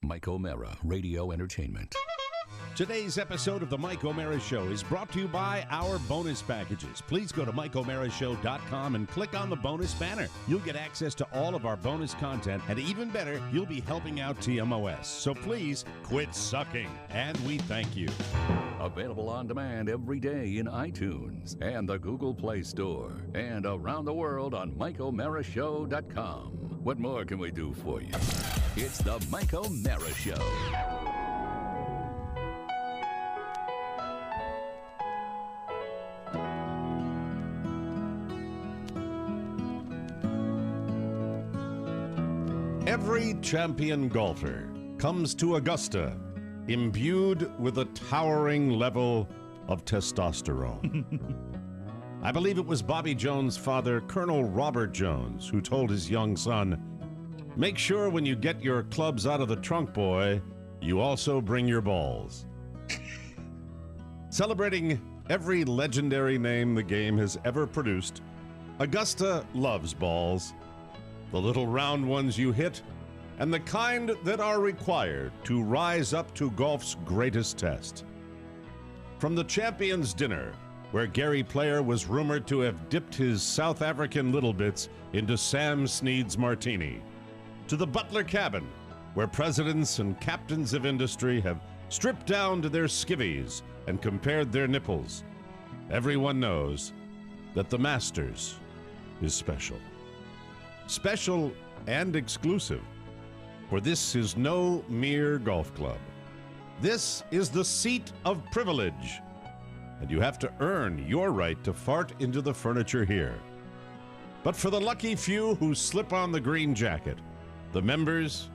Mike O'Mara, Radio Entertainment. Today's episode of The Mike O'Mara Show is brought to you by our bonus packages. Please go to MikeO'MaraShow.com and click on the bonus banner. You'll get access to all of our bonus content, and even better, you'll be helping out TMOS. So please quit sucking, and we thank you. Available on demand every day in iTunes and the Google Play Store, and around the world on MikeO'MaraShow.com. What more can we do for you? It's The Mike O'Mara Show. Every champion golfer comes to Augusta imbued with a towering level of testosterone. I believe it was Bobby Jones' father, Colonel Robert Jones, who told his young son, "Make sure when you get your clubs out of the trunk, boy, you also bring your balls." Celebrating every legendary name the game has ever produced, Augusta loves balls. The little round ones you hit, and the kind that are required to rise up to golf's greatest test. From the Champions Dinner, where Gary Player was rumored to have dipped his South African Little Bits into Sam Snead's martini, to the Butler Cabin, where presidents and captains of industry have stripped down to their skivvies and compared their nipples, everyone knows that the Masters is special. Special and exclusive, for this is no mere golf club. This is the seat of privilege, and you have to earn your right to fart into the furniture here. But for the lucky few who slip on the green jacket, the members,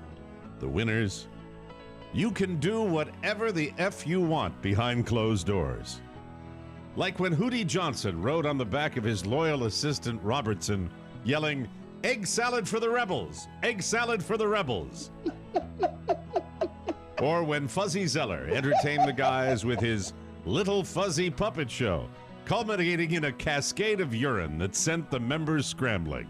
the winners, you can do whatever the F you want behind closed doors. Like when Hootie Johnson rode on the back of his loyal assistant Robertson, yelling, "Egg salad for the rebels! Egg salad for the rebels!" Or when Fuzzy Zeller entertained the guys with his Little Fuzzy Puppet Show, culminating in a cascade of urine that sent the members scrambling.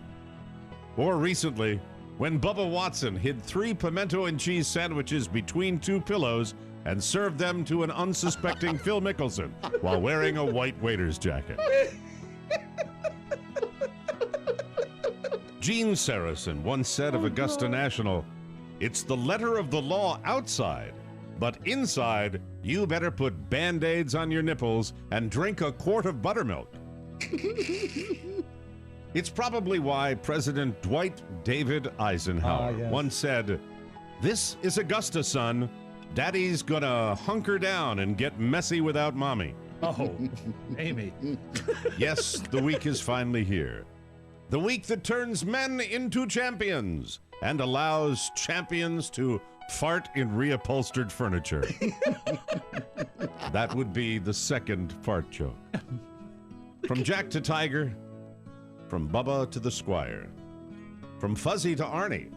Or recently, when Bubba Watson hid 3 pimento and cheese sandwiches between 2 pillows and served them to an unsuspecting Phil Mickelson while wearing a white waiter's jacket. Gene Saracen once said of Augusta National, "It's the letter of the law outside, but inside, you better put Band-Aids on your nipples and drink a quart of buttermilk." It's probably why President Dwight David Eisenhower once said, "This is Augusta, son. Daddy's gonna hunker down and get messy without mommy." Oh, Amy. Yes, the week is finally here. The week that turns men into champions and allows champions to fart in reupholstered furniture. That would be the second fart joke. From Jack to Tiger, from Bubba to the Squire, from Fuzzy to Arnie,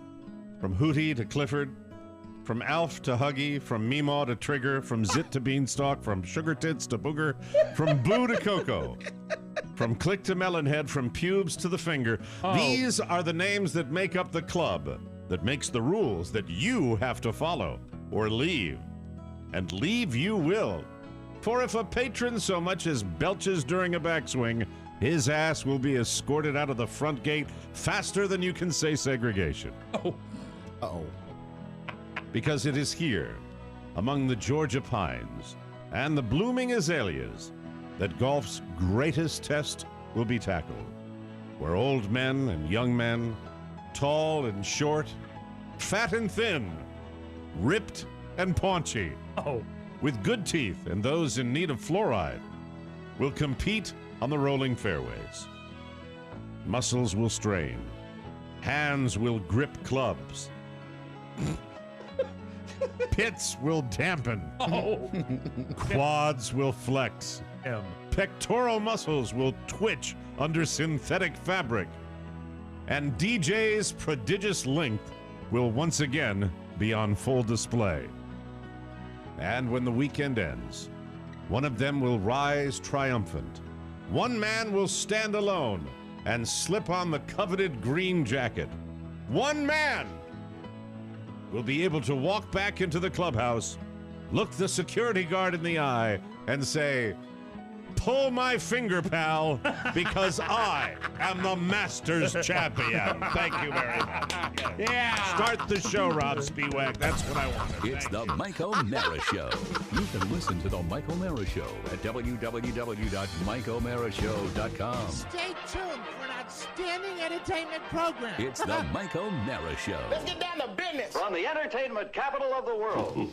from Hootie to Clifford, from Alf to Huggy, from Meemaw to Trigger, from Zit to Beanstalk, from Sugar Tits to Booger, from Boo to Coco, from Click to Melonhead, from Pubes to the Finger. These are the names that make up the club that makes the rules that you have to follow or leave. And leave you will. For if a patron so much as belches during a backswing, his ass will be escorted out of the front gate faster than you can say segregation. Because it is here, among the Georgia pines and the blooming azaleas, that golf's greatest test will be tackled, where old men and young men, tall and short, fat and thin, ripped and paunchy, with good teeth and those in need of fluoride, will compete on the rolling fairways. Muscles will strain. Hands will grip clubs. Pits will dampen. Quads will flex. Pectoral muscles will twitch under synthetic fabric. And DJ's prodigious length will once again be on full display. And when the weekend ends, one of them will rise triumphant. One man will stand alone and slip on the coveted green jacket. One man will be able to walk back into the clubhouse, look the security guard in the eye, and say, "Pull my finger, pal, because I am the Masters champion." Thank you very much. Yeah. Start the show, Rob Spiewak. That's what I wanted. It's the Mike O'Mara Show. You can listen to the Mike O'Mara Show at www.mikeomarashow.com. Stay tuned for an outstanding entertainment program. It's the Mike O'Mara Show. Let's get down to business. From the entertainment capital of the world.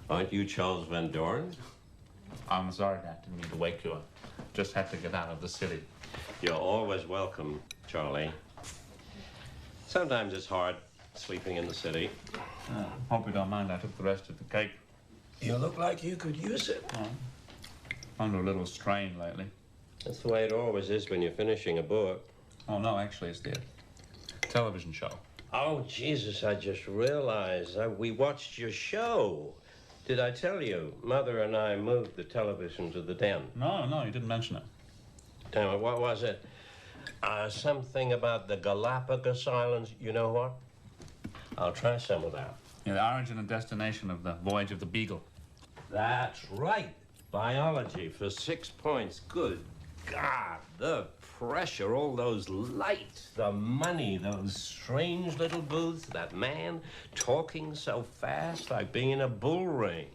Aren't you Charles Van Doren? I'm sorry, I didn't mean to wake you up. Just had to get out of the city. You're always welcome, Charlie. Sometimes it's hard sleeping in the city. Hope you don't mind I took the rest of the cake. You look like you could use it. Under a little strain lately. That's the way it always is when you're finishing a book. Oh, no, actually, it's the television show. Oh, Jesus, I just realized we watched your show. Did I tell you? Mother and I moved the television to the den. No, you didn't mention it. Damn it, what was it? Something about the Galapagos Islands. You know what? I'll try some of that. Yeah, the origin and destination of the voyage of the Beagle. That's right. Biology for 6 points. Good God, the pressure, all those lights, the money, those strange little booths, that man talking so fast like being in a bull ring.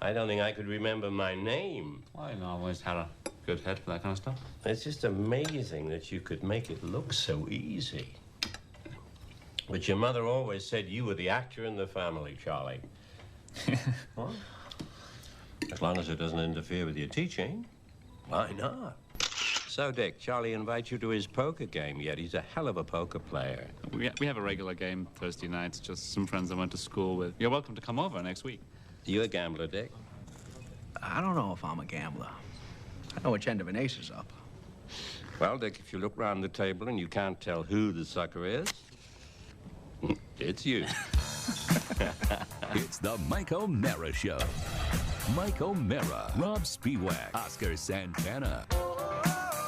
I don't think I could remember my name. Well, you always had a good head for that kind of stuff. It's just amazing that you could make it look so easy. But your mother always said you were the actor in the family, Charlie. What? As long as it doesn't interfere with your teaching, why not? So, Dick, Charlie invites you to his poker game yet? He's a hell of a poker player. We have a regular game Thursday nights, just some friends I went to school with. You're welcome to come over next week. You a gambler, Dick? I don't know if I'm a gambler. I know which end of an ace is up. Well, Dick, if you look round the table and you can't tell who the sucker is, it's you. It's the Mike O'Mara Show. Mike O'Mara, Rob Spiewak, Oscar Santana.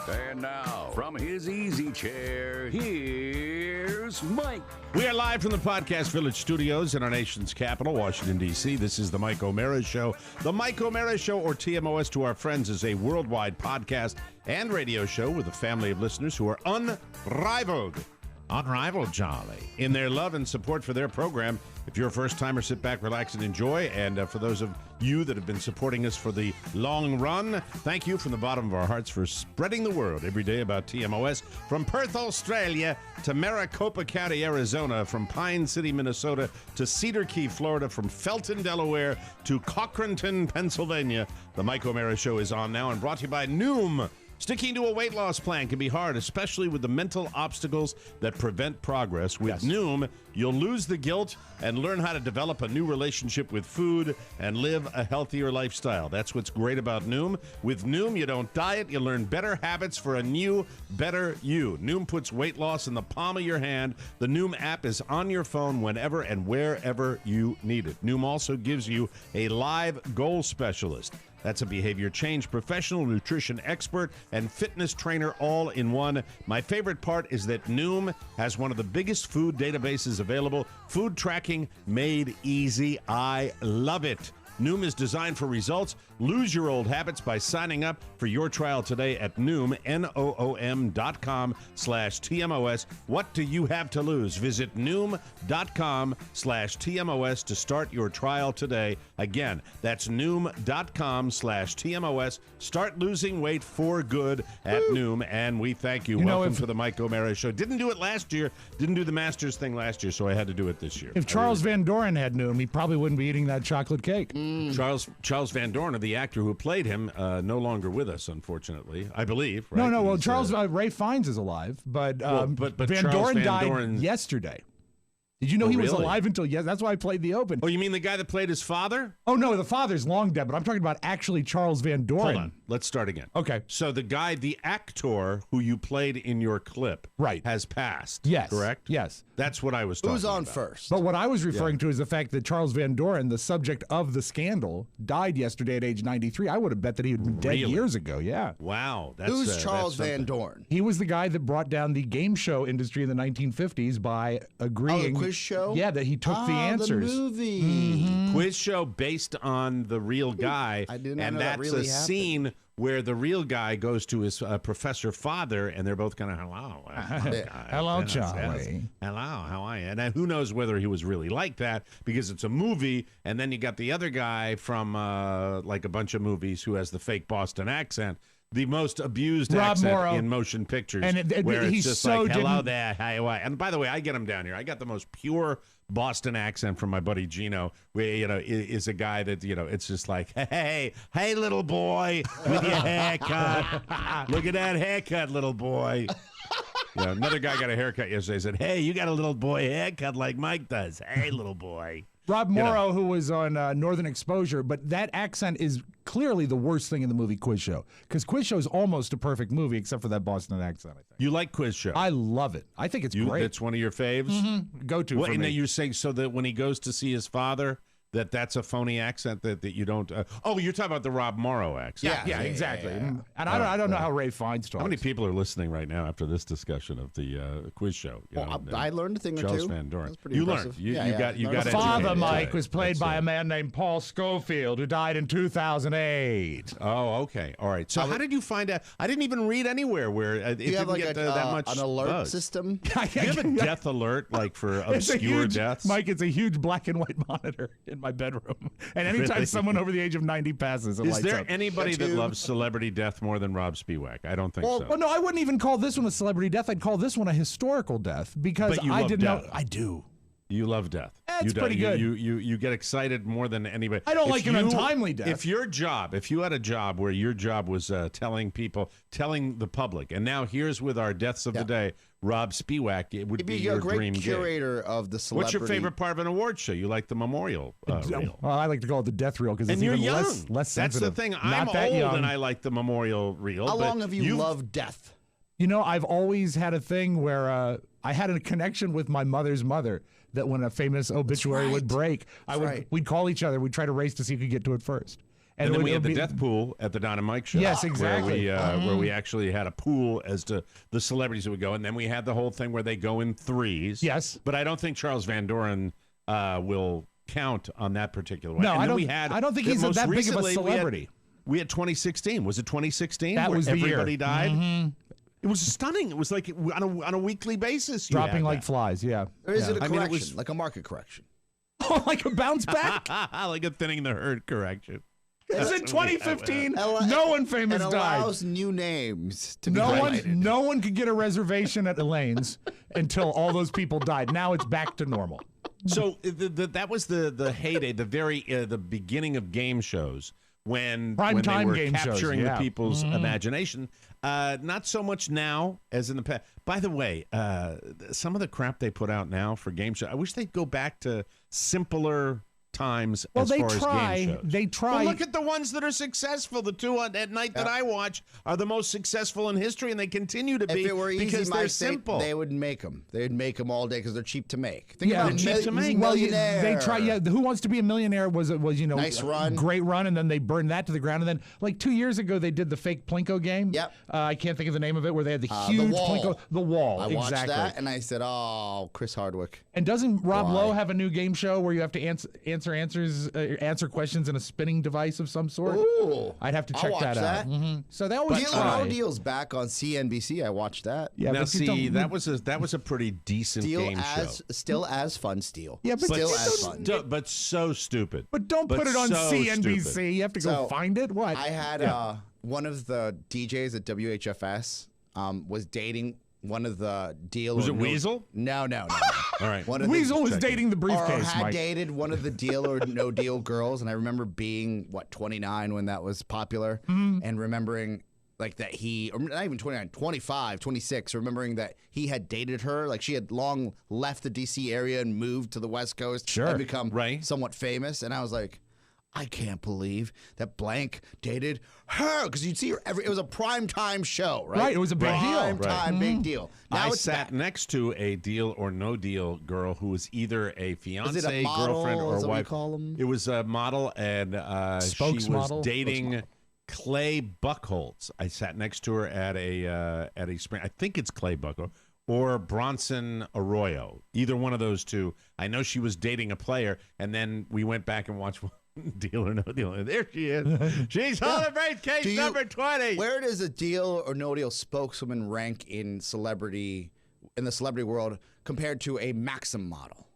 And now, from his easy chair, here's Mike. We are live from the Podcast Village studios in our nation's capital, Washington, D.C. This is the Mike O'Mara Show. The Mike O'Mara Show, or TMOS to our friends, is a worldwide podcast and radio show with a family of listeners who are unrivaled, Charlie, in their love and support for their program. If you're a first-timer, sit back, relax, and enjoy. And for those of you that have been supporting us for the long run, thank you from the bottom of our hearts for spreading the word every day about TMOS. From Perth, Australia, to Maricopa County, Arizona, from Pine City, Minnesota, to Cedar Key, Florida, from Felton, Delaware, to Cochranton, Pennsylvania, the Mike O'Mara Show is on now and brought to you by Noom. Sticking to a weight loss plan can be hard, especially with the mental obstacles that prevent progress. With Noom, you'll lose the guilt and learn how to develop a new relationship with food and live a healthier lifestyle. That's what's great about Noom. With Noom, you don't diet, you learn better habits for a new, better you. Noom puts weight loss in the palm of your hand. The Noom app is on your phone whenever and wherever you need it. Noom also gives you a live goal specialist. That's a behavior change professional, nutrition expert, and fitness trainer all in one. My favorite part is that Noom has one of the biggest food databases available. Food tracking made easy. I love it. Noom is designed for results. Lose your old habits by signing up for your trial today at Noom, Noom.com/TMOS. What do you have to lose? Visit Noom.com/TMOS to start your trial today. Again, that's Noom.com/TMOS. Start losing weight for good at Noom, and we thank you. Welcome to the Mike O'Mara Show. Didn't do it last year. Didn't do the Masters thing last year, so I had to do it this year. If Charles Van Doren had Noom, he probably wouldn't be eating that chocolate cake. Charles Van Doren, the actor who played him, no longer with us, unfortunately. I believe. Right? No. Well, Charles Ray Fiennes is alive, but Van Doren died yesterday. Did you know he was alive until yes? That's why I played the Open. Oh, you mean the guy that played his father? Oh no, the father's long dead, but I'm talking about actually Charles Van Doren. Hold on, let's start again. Okay. So the guy, the actor who you played in your clip, has passed. Yes. Correct. Yes. That's what I was talking about. Who's on first? But what I was referring to is the fact that Charles Van Doren, the subject of the scandal, died yesterday at age 93. I would have bet that he had been dead years ago. Yeah. Wow. Who's Charles Van Doren? He was the guy that brought down the game show industry in the 1950s by agreeing. quiz show? Yeah, that he took the answers. The movie. Quiz show based on the real guy. I didn't and know that that's really a happened. scene where the real guy goes to his professor father, and they're both kind of, hello. Hello, Charlie. Hello, how are you? And who knows whether he was really like that, because it's a movie, and then you got the other guy from like a bunch of movies who has the fake Boston accent. The most abused Rob accent Morrow. in motion pictures, And where it's he's just so like, hello didn't- there, how you are? And by the way, I get him down here. I got the most pure Boston accent from my buddy Gino, where, is a guy that, it's just like, hey, little boy, with your haircut. Look at that haircut, little boy. Another guy got a haircut yesterday, said, hey, you got a little boy haircut like Mike does. Hey, little boy. Rob Morrow, who was on Northern Exposure, but that accent is clearly the worst thing in the movie Quiz Show, because Quiz Show is almost a perfect movie except for that Boston accent, I think. You like Quiz Show? I love it. I think it's great. It's one of your faves? Go-to for And me. then you're saying so that when he goes to see his father, that's a phony accent that you don't. You're talking about the Rob Morrow accent. Yeah, exactly. yeah. And I don't know how Ray Fiennes talks. How many people are listening right now after this discussion of the quiz show? I learned a thing or Charles two. Van Doren. That's pretty You impressive. learned. You Yeah, got learned educated. a Father lot. Mike was played That's by it. a man named Paul Schofield, who died in 2008. Oh, okay. All right. So how did you find out? I didn't even read anywhere where it Do you have didn't like get that much an alert buzz. system? Do you have a death alert like for It's a obscure huge, deaths? Mike, it's a huge black and white monitor in my bedroom. And anytime Really? someone over the age of 90 passes, it Is lights there up. anybody that loves celebrity death more than Rob Spiewak? I don't think so. Well, no, I wouldn't even call this one a celebrity death. I'd call this one a historical death because But you I love didn't know. death. I do. You love death. It's pretty good. You get excited more than anybody. I don't If like an untimely death. If you had a job where your job was telling the public, and now here's with our deaths of the day, Rob Spiewak, it would He'd be be your a great dream gig. curator of the celebrity. What's your favorite part of an award show? You like the memorial reel. Well, I like to call it the death reel because it's And you're even young. less That's sensitive. the thing. Not I'm that old young. and I like the memorial reel. How but long have you you've- loved death? You know, I've always had a thing where I had a connection with my mother's mother. That when a famous obituary would break, we'd call each other. We'd try to race to see who could get to it first. And then it we had would the be- death pool at the Don and Mike show. Yes, exactly. Where we actually had a pool as to the celebrities that would go. And then we had the whole thing where they go in threes. Yes. But I don't think Charles Van Doren will count on that particular one. No, and I then don't- we had, I don't think he's most that big of a recently, celebrity. We had 2016. Was it 2016? That where was the year. everybody died? It was stunning. It was like on a weekly basis. you dropping had like that. flies. Yeah. Or is it a I mean, correction, it was- like a market correction? Oh, like a bounce back? Like a thinning the herd correction. Is it 2015? Allo- No one famous It died. allows new names to be No highlighted. no one could get a reservation at Elaine's until all those people died. Now it's back to normal. So that was the heyday, the beginning of game shows when Prime they time were game shows, capturing yeah. the people's imagination. Not so much now as in the past. By the way, some of the crap they put out now for game shows, I wish they'd go back to simpler times Well, as they far try. as game shows. They try. Well, look at the ones that are successful. The two at night that I watch are the most successful in history, and they continue to be If it were easy, because they're Mike, simple. they would make them. They'd make them all day because they're cheap to make. Think Yeah, about they're cheap to make. Well, Millionaire. they try. Yeah, Who Wants to Be a Millionaire was Nice run. great run, and then they burned that to the ground. And then like 2 years ago, they did the fake Plinko game. Yep. I can't think of the name of it, where they had the huge Wall. Plinko. The Wall. I watched exactly. that and I said, "Oh, Chris Hardwick." And doesn't Rob Why? Lowe have a new game show where you have to answer questions in a spinning device of some sort? Ooh, I'd have to I'll check watch that out. that. So that was Deal or No Deal's back on CNBC. I watched that. Yeah, now but you see, don't- that was a pretty decent game show. Still as fun. Yeah, but still you as don't- fun. But so stupid. But don't put it on so CNBC. stupid. You have to go So, find it. What? I had one of the DJs at WHFS was dating one of the Deal Was or it No- Weasel? No. All right. One of the- Weasel was checking. dating the or briefcase, had Mike. dated one of the Deal or No Deal girls, and I remember being 29 when that was popular, and remembering like that he, or not even 29, 25, 26, remembering that he had dated her, like she had long left the DC area and moved to the West Coast Sure. and become Right. somewhat famous, and I was like, I can't believe that blank dated her, because you'd see her it was a prime time show, right? Right, it was a big deal. Prime time, big deal. Now I it's sat back. next to a Deal or No Deal girl who was either a fiance, model? girlfriend, or Is that what you wife. call 'em? It was a model, and she Spokesmodel? was dating Clay Buchholz. I sat next to her at a spring. I think it's Clay Buchholz. or Bronson Arroyo. Either one of those two. I know she was dating a player, and then we went back and watched Deal or No Deal. And there she is. She's Hall of Fame case number 20. Where does a Deal or No Deal spokeswoman rank in the celebrity world compared to a Maxim model?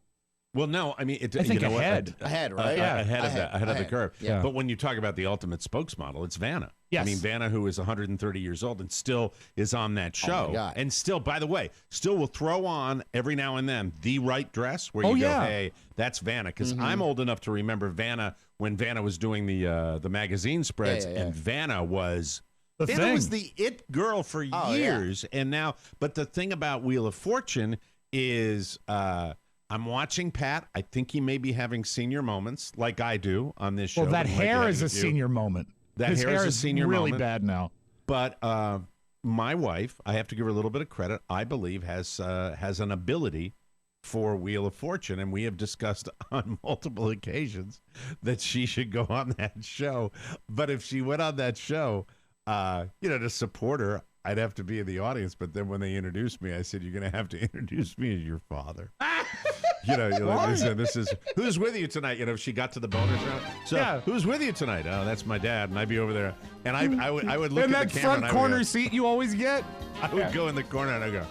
Well, no, I mean, I think ahead, right? Ahead of the curve. Yeah. But when you talk about the ultimate spokesmodel, it's Vanna. Yes. I mean, Vanna, who is 130 years old and still is on that show. my God. And still, by the way, still will throw on every now and then the right dress where you go, hey, that's Vanna. Because I'm old enough to remember Vanna when Vanna was doing the magazine spreads, and Vanna was... Vanna was the it girl for years. And now, but the thing about Wheel of Fortune is... I'm watching Pat. I think he may be having senior moments like I do on this show. Well, that hair is a senior moment. His hair is a senior really moment. bad now. But my wife, I have to give her a little bit of credit, I believe has an ability for Wheel of Fortune, and we have discussed on multiple occasions that she should go on that show. But if she went on that show, to support her, I'd have to be in the audience. But then when they introduced me, I said, "You're going to have to introduce me as your father." This is who's with you tonight. If she got to the bonus round, so who's with you tonight? Oh, that's my dad, and I'd be over there, and I would look in at that the camera front corner seat you always get. I would go in the corner and I go.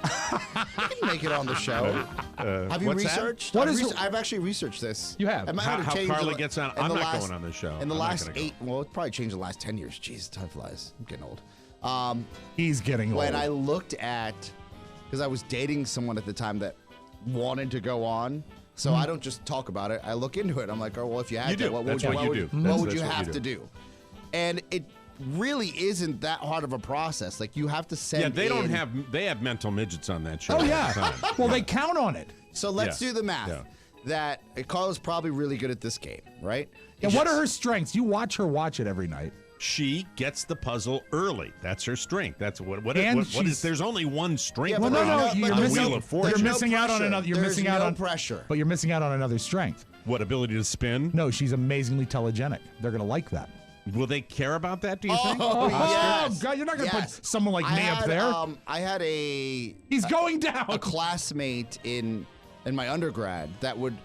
I can make it on the show. Have you researched? I've actually researched this. You have. How Carla gets on? I'm not going on the show. In the last 8, well, it's probably changed the last 10 years. Jeez, time flies. I'm getting old. He's getting old. When I looked at, because I was dating someone at the time that wanted to go on, so I don't just talk about it. I look into it. I'm like, oh, well, if you had to, what would you have to do? And it really isn't that hard of a process. Like, you have to send they have mental midgets on that show. Oh, yeah. Well, they count on it. So let's do the math. Yeah. That Carla's probably really good at this game, right? And what are her strengths? You watch her watch it every night. She gets the puzzle early. That's her strength. That's what is. There's only one strength. Yeah, no. You're missing out on another. You're missing out on pressure. But you're missing out on another strength. What, ability to spin? No, she's amazingly telegenic. They're gonna like that. Will they care about that? Do you think? Oh, yes. God, you're not gonna put someone like me up there. I had He's going down. A classmate in my undergrad that would.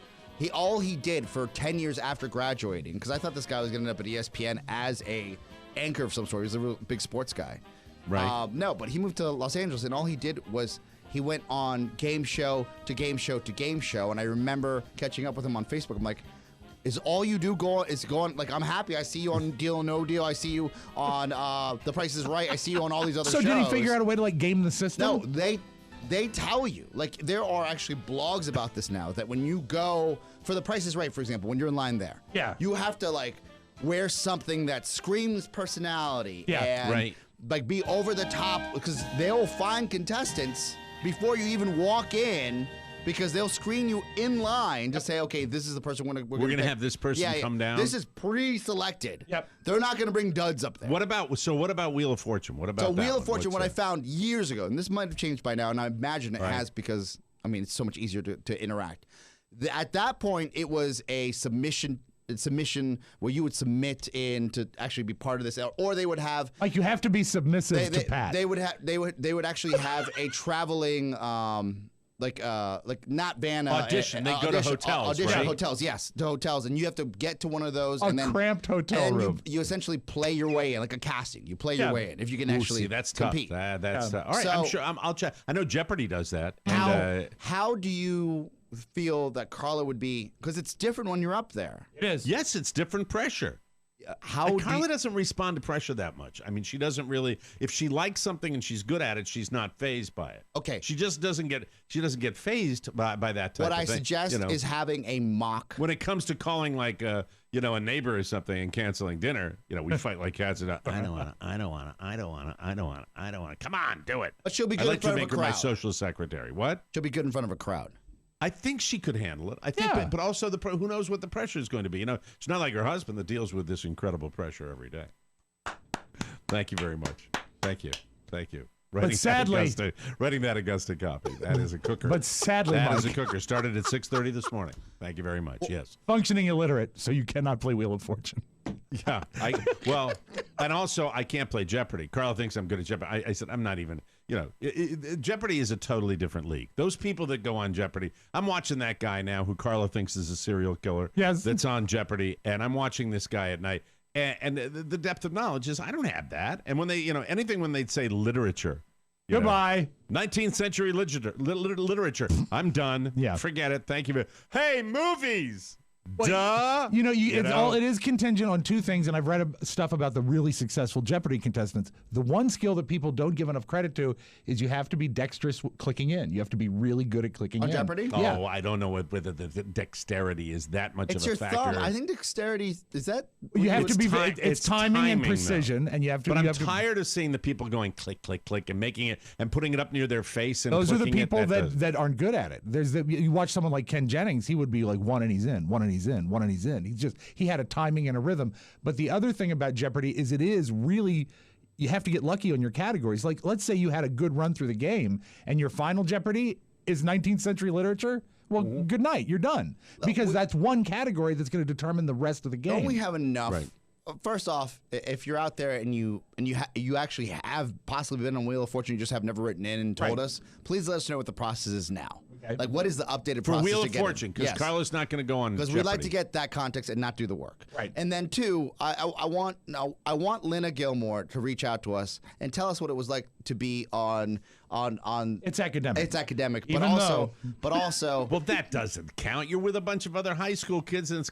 All he did for 10 years after graduating, because I thought this guy was going to end up at ESPN as a anchor of some sort. He was a real big sports guy. Right. No, but he moved to Los Angeles, and all he did was he went on game show to game show to game show. And I remember catching up with him on Facebook. I'm like, is all you do going, like, I'm happy. I see you on Deal or No Deal. I see you on The Price is Right. I see you on all these other shows. So did he figure out a way to, like, game the system? No, they tell you. Like, there are actually blogs about this now, that when you go for The Price is Right, for example, when you're in line there, you have to, like, wear something that screams personality and like be over the top, because they'll find contestants before you even walk in, because they'll screen you in line to say, okay, this is the person we're going to have this person come down. This is pre-selected. Yep. They're not going to bring duds up there. What about Wheel of Fortune? What about Wheel of Fortune? What I found years ago, and this might have changed by now, and I imagine it has, because I mean, it's so much easier to interact. At that point, it was a submission where you would submit in to actually be part of this, or they would have, like, you have to be submissive to Pat. They would actually have a traveling like not Vanna audition. They go to hotels. Audition right? hotels, yes, to hotels, and you have to get to one of those, a and then cramped hotel room. You essentially play your way in, like a casting. You play your way in if you can actually that's compete. Tough. That's tough. All right, I'm sure. I'll check. I know Jeopardy does that. How do you feel that Carla would be? Because it's different when you're up there. It is. Yes, it's different pressure. Carla doesn't respond to pressure that much. I mean, she doesn't really. If she likes something and she's good at it, she's not fazed by it. Okay. She just doesn't get. She doesn't get fazed by that type what of I thing. suggest is having a mock. When it comes to calling, like, a neighbor or something and canceling dinner, we fight like cats. And I don't want to. Come on, do it. But she'll be good I'd like in front to of make a her crowd. my social secretary. What? She'll be good in front of a crowd. I think she could handle it. I think, but also who knows what the pressure is going to be? It's not like her husband that deals with this incredible pressure every day. Thank you very much. Thank you. But sadly, writing that Augusta copy. That is a cooker. But sadly, that Mike, is a cooker. Started at 6:30 this morning. Thank you very much. Yes. Functioning illiterate, so you cannot play Wheel of Fortune. Yeah. And also I can't play Jeopardy. Carla thinks I'm good at Jeopardy. I said I'm not even. Jeopardy is a totally different league. Those people that go on Jeopardy, I'm watching that guy now who Carla thinks is a serial killer. Yes. That's on Jeopardy, and I'm watching this guy at night. And the depth of knowledge is, I don't have that. And when they, anything when they'd say literature. Goodbye. 19th century literature. I'm done. Yeah. Forget it. Thank you. Hey, movies. Duh. It is contingent on two things, and I've read stuff about the really successful Jeopardy contestants. The one skill that people don't give enough credit to is you have to be dexterous clicking in. You have to be really good at clicking in. On Jeopardy? Yeah. Oh, I don't know whether the dexterity is that much It's of a your factor. thumb. I think dexterity is that. You have to be. It's It's timing and though. precision, and you have to. But you I'm have to- tired of seeing the people going click, click, click, and making it and putting it up near their face. And Those are the clicking it. people does- that aren't good at it. You watch someone like Ken Jennings, he would be like one and he's in, one and he's in, one and he's in. He had a timing and a rhythm. But the other thing about Jeopardy is it is really, you have to get lucky on your categories. Like, let's say you had a good run through the game and your final Jeopardy is 19th century literature. Well, good night. You're done. Because that's one category that's going to determine the rest of the game. Don't we have enough? Right. First off, if you're out there and you actually have possibly been on Wheel of Fortune, you just have never written in and told us, please let us know what the process is now. Okay. Like, what is the updated for process Wheel to of get Fortune, in? because Yes. Carla's not going to go on Because Jeopardy. we'd like to get that context and not do the work. Right. And then two, I want Lena Gilmore to reach out to us and tell us what it was like to be on. It's academic. It's academic, Even but also. Well, that doesn't count. You're with a bunch of other high school kids, and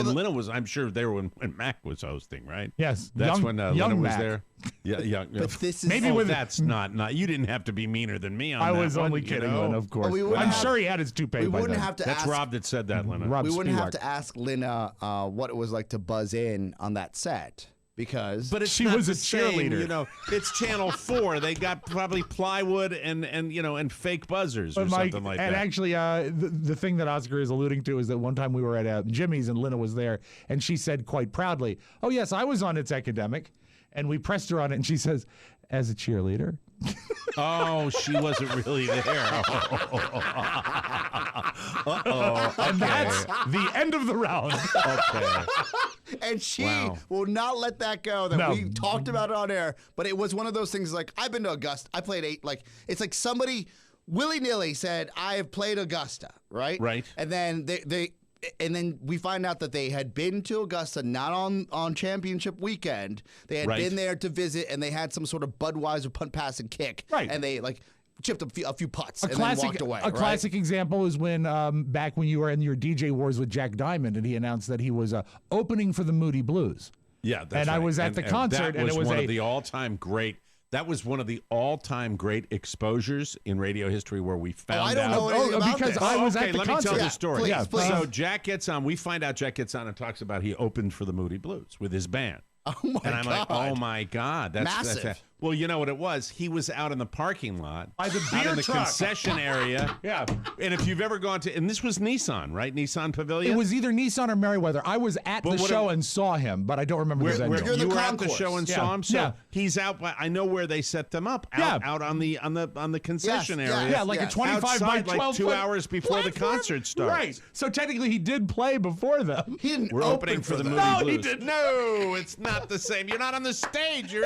Lena was. I'm sure they were when Mac was hosting, right? Yes. That's when young Lena was Mac. there. Yeah, young. But this is Maybe with that's not. You didn't have to be meaner than me on I that was one, only you kidding, know? Lynn, of course. We wouldn't I'm have- sure he had his toupee we by wouldn't then. have to That's ask. Rob that said that, Lena. Rob We wouldn't have Spiewak. to ask Lena what it was like to buzz in on that set because. But She not was the a same, cheerleader. It's Channel 4. They got probably plywood and fake buzzers or But Mike, something like and that. actually, the thing that Oscar is alluding to is that one time we were at Jimmy's and Lena was there, and she said quite proudly, "Oh yes, I was on It's Academic," and we pressed her on it, and she says, "As a cheerleader." Oh, she wasn't really there. And that's the end of the round. Okay. And she Wow. will not let that go. That No. we talked about it on air, but it was one of those things. Like I've been to Augusta. I played 8. Like it's like somebody willy nilly said I have played Augusta, right? Right. And then and then we find out that they had been to Augusta not on championship weekend. They had Right. been there to visit, and they had some sort of Budweiser punt, pass, and kick. Right. And they like chipped a few putts A and classic, then walked away. a right? classic example is when back when you were in your DJ wars with Jack Diamond, and he announced that he was opening for the Moody Blues. Yeah, that's And I right. was at the concert, that and it was one a- of the all-time great. That was one of the all-time great exposures in radio history where we found I don't out. know anything about because this. I was okay, at the let concert. me tell Yeah, the story. please, Yeah, please. So Jack gets on. We find out Jack gets on and talks about he opened for the Moody Blues with his band. Oh my And I'm God. like, oh my God, that's Massive. well, you know what it was? He was out in the parking lot, By the out beer in the truck. concession area. Yeah. And if you've ever gone to, and this was Nissan, right? Nissan Pavilion. It was either Nissan or Merriweather. I was at But the what show it- and saw him, but I don't remember the venue. You're in the you were at the concourse. show and Yeah, saw him. So yeah. he's out. I know where they set them up. Yeah. Out on the concession Yes, area. Yeah, like Yes. a 25 by Outside, 12 like 2 foot hours before the platform? concert starts. Right. So technically he did play before them. He didn't We're open opening for the them. Moody No, he Blues. didn't. No, it's not the same. You're not on the stage. You're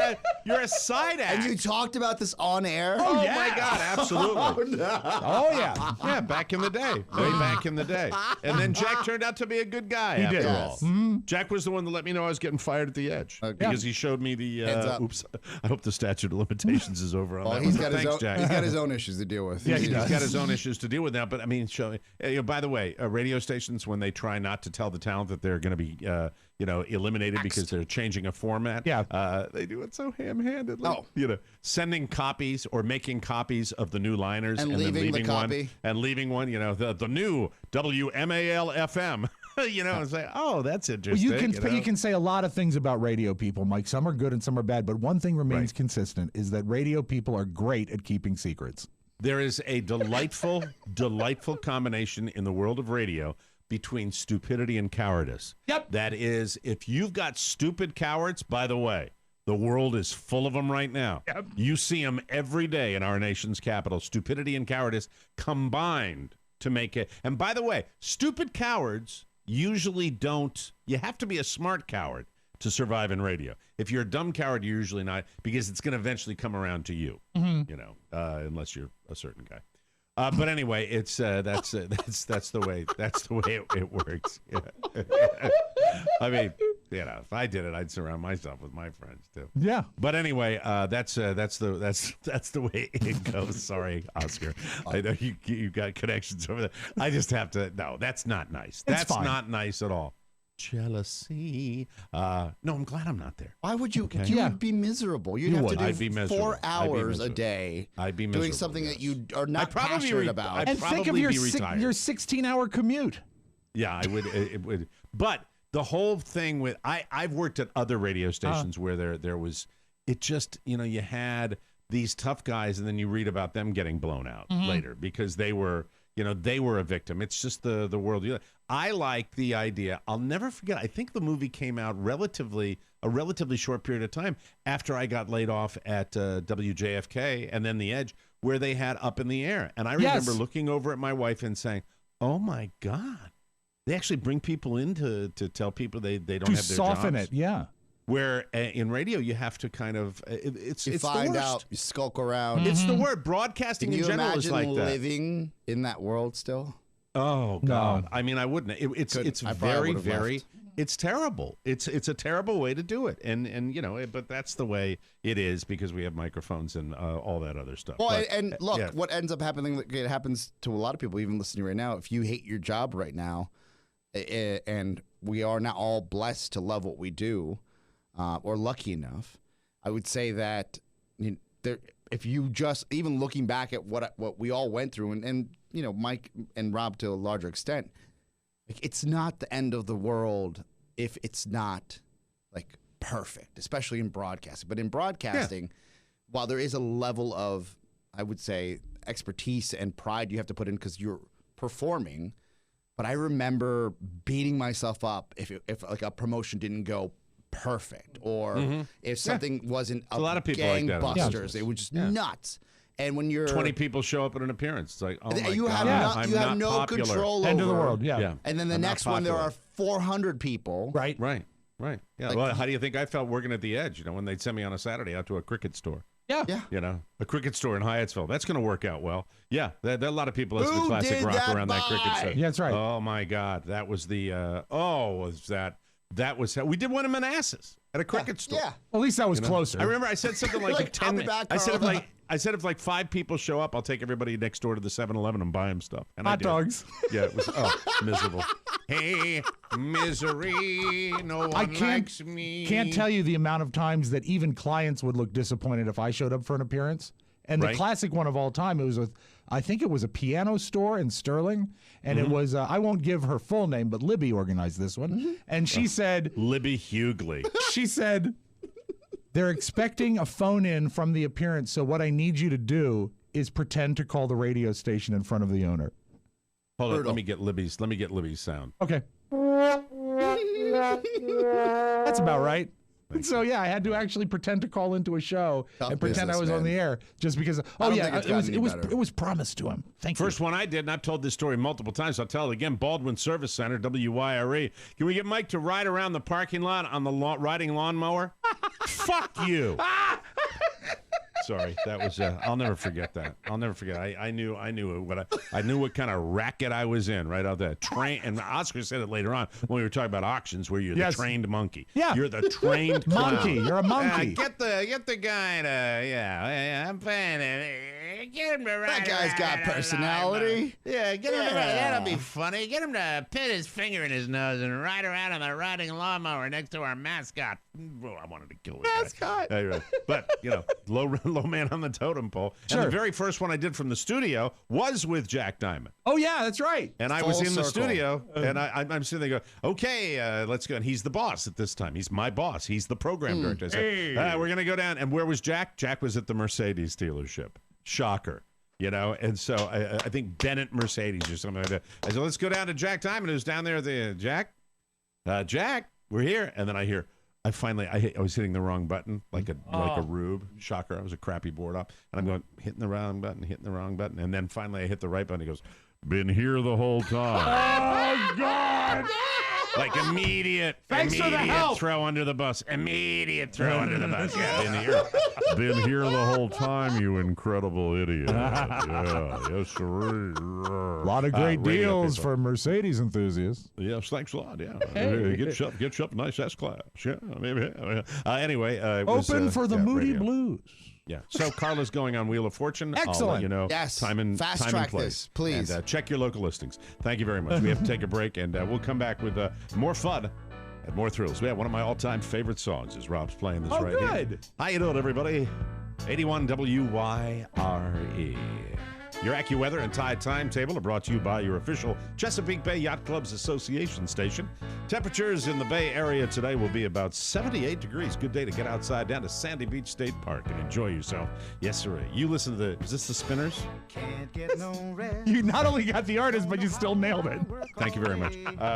a side act. And you talked about this on air. Oh yeah. my God, absolutely. Oh, yeah. Yeah, back in the day, way back in the day. And then Jack turned out to be a good guy. He after did. all. Yes. Jack was the one that let me know I was getting fired at the Edge because he showed me the. Heads up. Oops! I hope the statute of limitations is over on Well, that. he's one. got his Thanks, own. Jack. He's got his own issues to deal with. Yeah, he He's does. got his own issues to deal with now. But I mean, by the way, radio stations when they try not to tell the talent that they're going to be, eliminated because they're changing a format. Yeah. They do it so ham-handedly. Oh. Sending copies or making copies of the new liners And then leaving the one copy. and leaving one. The new WMAL FM. And say, oh, that's Well, interesting. you can say a lot of things about radio people, Mike. Some are good and some are bad, but one thing remains consistent is that radio people are great at keeping secrets. There is a delightful, delightful combination in the world of radio between stupidity and cowardice. Yep. That is, if you've got stupid cowards, by the way, the world is full of them right now. Yep. You see them every day in our nation's capital. Stupidity and cowardice combined to make it. And by the way, stupid cowards usually don't. You have to be a smart coward to survive in radio. If you're a dumb coward, you're usually not, because it's going to eventually come around to you. You know, unless you're a certain guy. But anyway, it's that's the way it works. Yeah. I mean, you know, if I did it, I'd surround myself with my friends too. Yeah. But anyway, that's the way it goes. Sorry, Oscar. I know you got connections over there. I just have to. No, that's not nice. That's not nice at all. Jealousy. No, I'm glad I'm not there. Why would you? Okay. You would be miserable. You'd have to do I'd be 4 hours a day. I'd be doing something that you are not passionate about. And think of your 16-hour commute. Yeah, I would. It would. But the whole thing with I've worked at other radio stations where there was it just, you know, you had these tough guys and then you read about them getting blown out later because they were, you know, they were a victim. It's just the world. I like the idea. I'll never forget. I think the movie came out a relatively short period of time after I got laid off at WJFK and then The Edge, where they had Up in the Air. And I remember looking over at my wife and saying, "Oh my God, they actually bring people in to tell people they don't have their jobs." To soften it, yeah. Where in radio you have to kind of it's find the worst. out, you skulk around. It's the word. Broadcasting in general is like that. Can you imagine living in that world still? Oh God! I mean, I wouldn't. It's very left. It's terrible. It's a terrible way to do it, and you know, but that's the way it is because we have microphones and all that other stuff. Well, and look, what ends up happening? It happens to a lot of people, even listening right now. If you hate your job right now, and we are now all blessed to love what we do, or lucky enough, I would say that if you just even looking back at what we all went through, and you know, Mike and Rob to a larger extent, like, it's not the end of the world if it's not like perfect, especially in broadcasting. But in broadcasting, while there is a level of, I would say, expertise and pride you have to put in because you're performing, but I remember beating myself up if like a promotion didn't go perfect or if something wasn't a lot of people gangbusters. Like it was just nuts. And when you're 20 people show up at an appearance, it's like, oh my you God, have I'm no not popular. control End over. of the world, yeah. And then the next one, there are 400 people. Right. Yeah. Like, well, how do you think I felt working at the Edge? You know, when they'd send me on a Saturday out to a cricket store. Yeah. You know, a cricket store in Hyattsville. That's going to work out well. Yeah. There are a lot of people listen to classic rock around that cricket store. Yeah, that's right. Oh my God, that was the. That was how we did one in Manassas at a cricket store. Yeah. At least that was closer. I remember I said something like 10 minutes. I said if like 5 people show up, I'll take everybody next door to the 7-Eleven and buy them stuff. And hot dogs. Yeah, it was miserable. Hey, misery, no one likes me. Can't tell you the amount of times that even clients would look disappointed if I showed up for an appearance. And the classic one of all time, it was with, I think it was a piano store in Sterling, and it was, I won't give her full name, but Libby organized this one. And she said... Libby Hughley. She said, they're expecting a phone-in from the appearance, so what I need you to do is pretend to call the radio station in front of the owner. Hold on, let me get Libby's sound. Okay. That's about right. So yeah, I had to actually pretend to call into a show and pretend I was on the air just because. Oh yeah, it was promised to him. Thank you. First one I did, and I've told this story multiple times. I'll tell it again. Baldwin Service Center, WYRE. Can we get Mike to ride around the parking lot on the riding lawnmower? Fuck you. Sorry, that was. I'll never forget that. I'll never forget. I knew what kind of racket I was in right out there. Train, and Oscar said it later on when we were talking about auctions, where you're the trained monkey. Yeah, you're the trained monkey. You're a monkey. Get the guy to I'm paying it. Get him to ride. That guy's got personality. Yeah, get him to ride. That'll be funny. Get him to put his finger in his nose and ride around on the riding lawnmower next to our mascot. Oh, I wanted to kill the mascot. Anyway, but you know, low man on the totem pole. Sure. And the very first one I did from the studio was with Jack Diamond. Oh yeah, that's right. And I was in the studio, and I'm sitting there going, okay, let's go. And he's the boss at this time. He's my boss. He's the program director. I said, we're gonna go down. And where was Jack? Jack was at the Mercedes dealership. Shocker. You know, and so I think Bennett Mercedes or something like that. I said, let's go down to Jack Diamond, who's down there at the Jack, we're here. And then I hear, I was hitting the wrong button, like a rube. Shocker. I was a crappy board op. And I'm going, hitting the wrong button. And then finally I hit the right button. He goes, been here the whole time. Oh, God. Like immediate throw under the bus. Immediate throw under the bus. Yeah, been here the whole time, you incredible idiot. Yes, sir. A lot of great deals for Mercedes enthusiasts. Yes, thanks a lot. Yeah, get you up, nice S-Class. Yeah, maybe. Anyway, it open was, for the Moody radio. Blues. Yeah. So Carla's going on Wheel of Fortune. Excellent. I'll let you know. Yes. Time and Fast-track place. this, please. And check your local listings. Thank you very much. We have to take a break, and we'll come back with more fun and more thrills. Yeah, one of my all-time favorite songs is Rob's playing this right here. Good. How you doing, everybody? 81 WYRE. Your AccuWeather and Tide timetable are brought to you by your official Chesapeake Bay Yacht Clubs Association station. Temperatures in the Bay Area today will be about 78 degrees. Good day to get outside down to Sandy Beach State Park and enjoy yourself. Yes, sir. You listen to is this the Spinners? Can't get no rest. You not only got the artist, but you still nailed it. Thank you very much.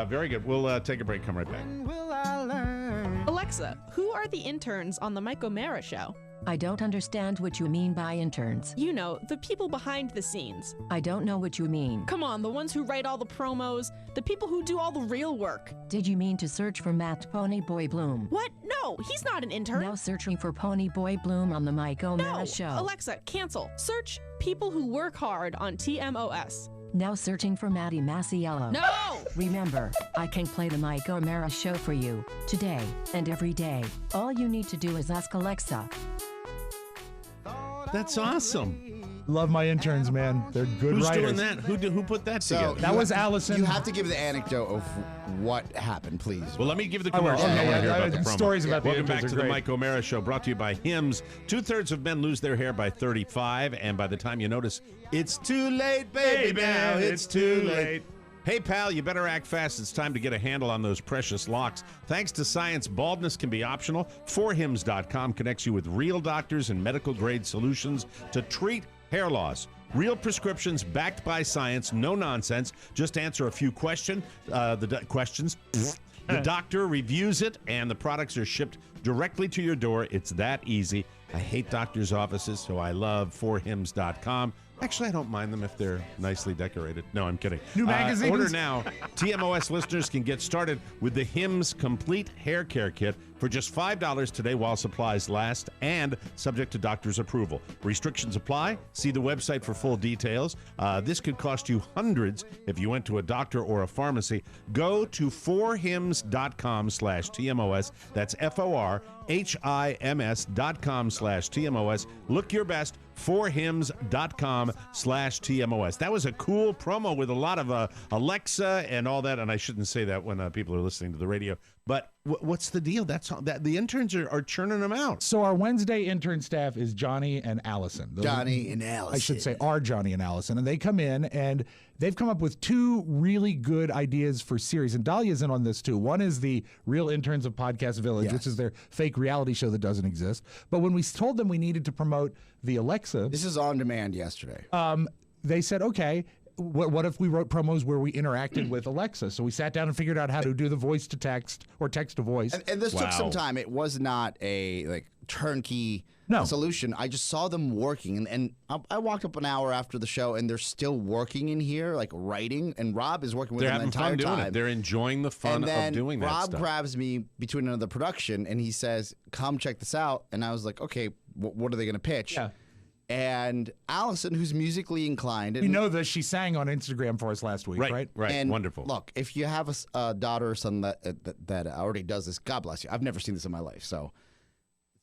Very good. We'll take a break. Come right back. Will I learn? Alexa, who are the interns on the Mike O'Mara show? I don't understand what you mean by interns. You know, the people behind the scenes. I don't know what you mean. Come on, the ones who write all the promos, the people who do all the real work. Did you mean to search for Matt Ponyboy Bloom? What? No, he's not an intern. Now searching for Ponyboy Bloom on the Mike O'Mara show. Alexa, cancel. Search people who work hard on TMOS. Now searching for Maddie Masiello. No! Remember, I can play the Mike O'Mara show for you, today and every day. All you need to do is ask Alexa. That's awesome. Love my interns, man. They're good Who's writers. doing that? Who put that together? That was Allison. You have to give the anecdote of what happened, please. Well, let me give the I will. commercial. Okay, I want to hear yeah, about the promo. stories about the Welcome interns back are to the great. Mike O'Mara Show, brought to you by Hims. 2/3 of men lose their hair by 35, and by the time you notice, it's too late, baby, now it's too late. Hey, pal, you better act fast. It's time to get a handle on those precious locks. Thanks to science, baldness can be optional. 4hims.com connects you with real doctors and medical-grade solutions to treat hair loss. Real prescriptions backed by science, no nonsense. Just answer a few questions. The doctor reviews it, and the products are shipped directly to your door. It's that easy. I hate doctors' offices, so I love 4hims.com. Actually, I don't mind them if they're nicely decorated. No, I'm kidding. New magazines? Order now. TMOS listeners can get started with the Hims Complete Hair Care Kit for just $5 today while supplies last and subject to doctor's approval. Restrictions apply. See the website for full details. This could cost you hundreds if you went to a doctor or a pharmacy. Go to 4hims.com/TMOS. That's FORHIMS.com/TMOS. Look your best. 4hims.com/TMOS. That was a cool promo with a lot of Alexa and all that. And I shouldn't say that when people are listening to the radio. But what's the deal? That's that the interns are churning them out. So our Wednesday intern staff is Johnny and Allison. Johnny and Allison. I should say are Johnny and Allison. And they come in and they've come up with two really good ideas for series. And Dahlia's in on this too. One is the Real Interns of Podcast Village, which is their fake reality show that doesn't exist. But when we told them we needed to promote the Alexa. This is on demand yesterday. They said, okay, what if we wrote promos where we interacted with Alexa? So we sat down and figured out how to do the voice to text or text to voice. And this took some time. It was not a turnkey solution. I just saw them working, and I walked up an hour after the show, and they're still working in here, like writing. And Rob is working with them the entire fun doing time. it. They're enjoying the fun of doing that Rob stuff. grabs me between another production, and he says, "Come check this out." And I was like, "Okay, what are they going to pitch?" Yeah. And Allison, who's musically inclined. We know that she sang on Instagram for us last week, right? And wonderful. Look, if you have a daughter or son that already does this, God bless you. I've never seen this in my life. So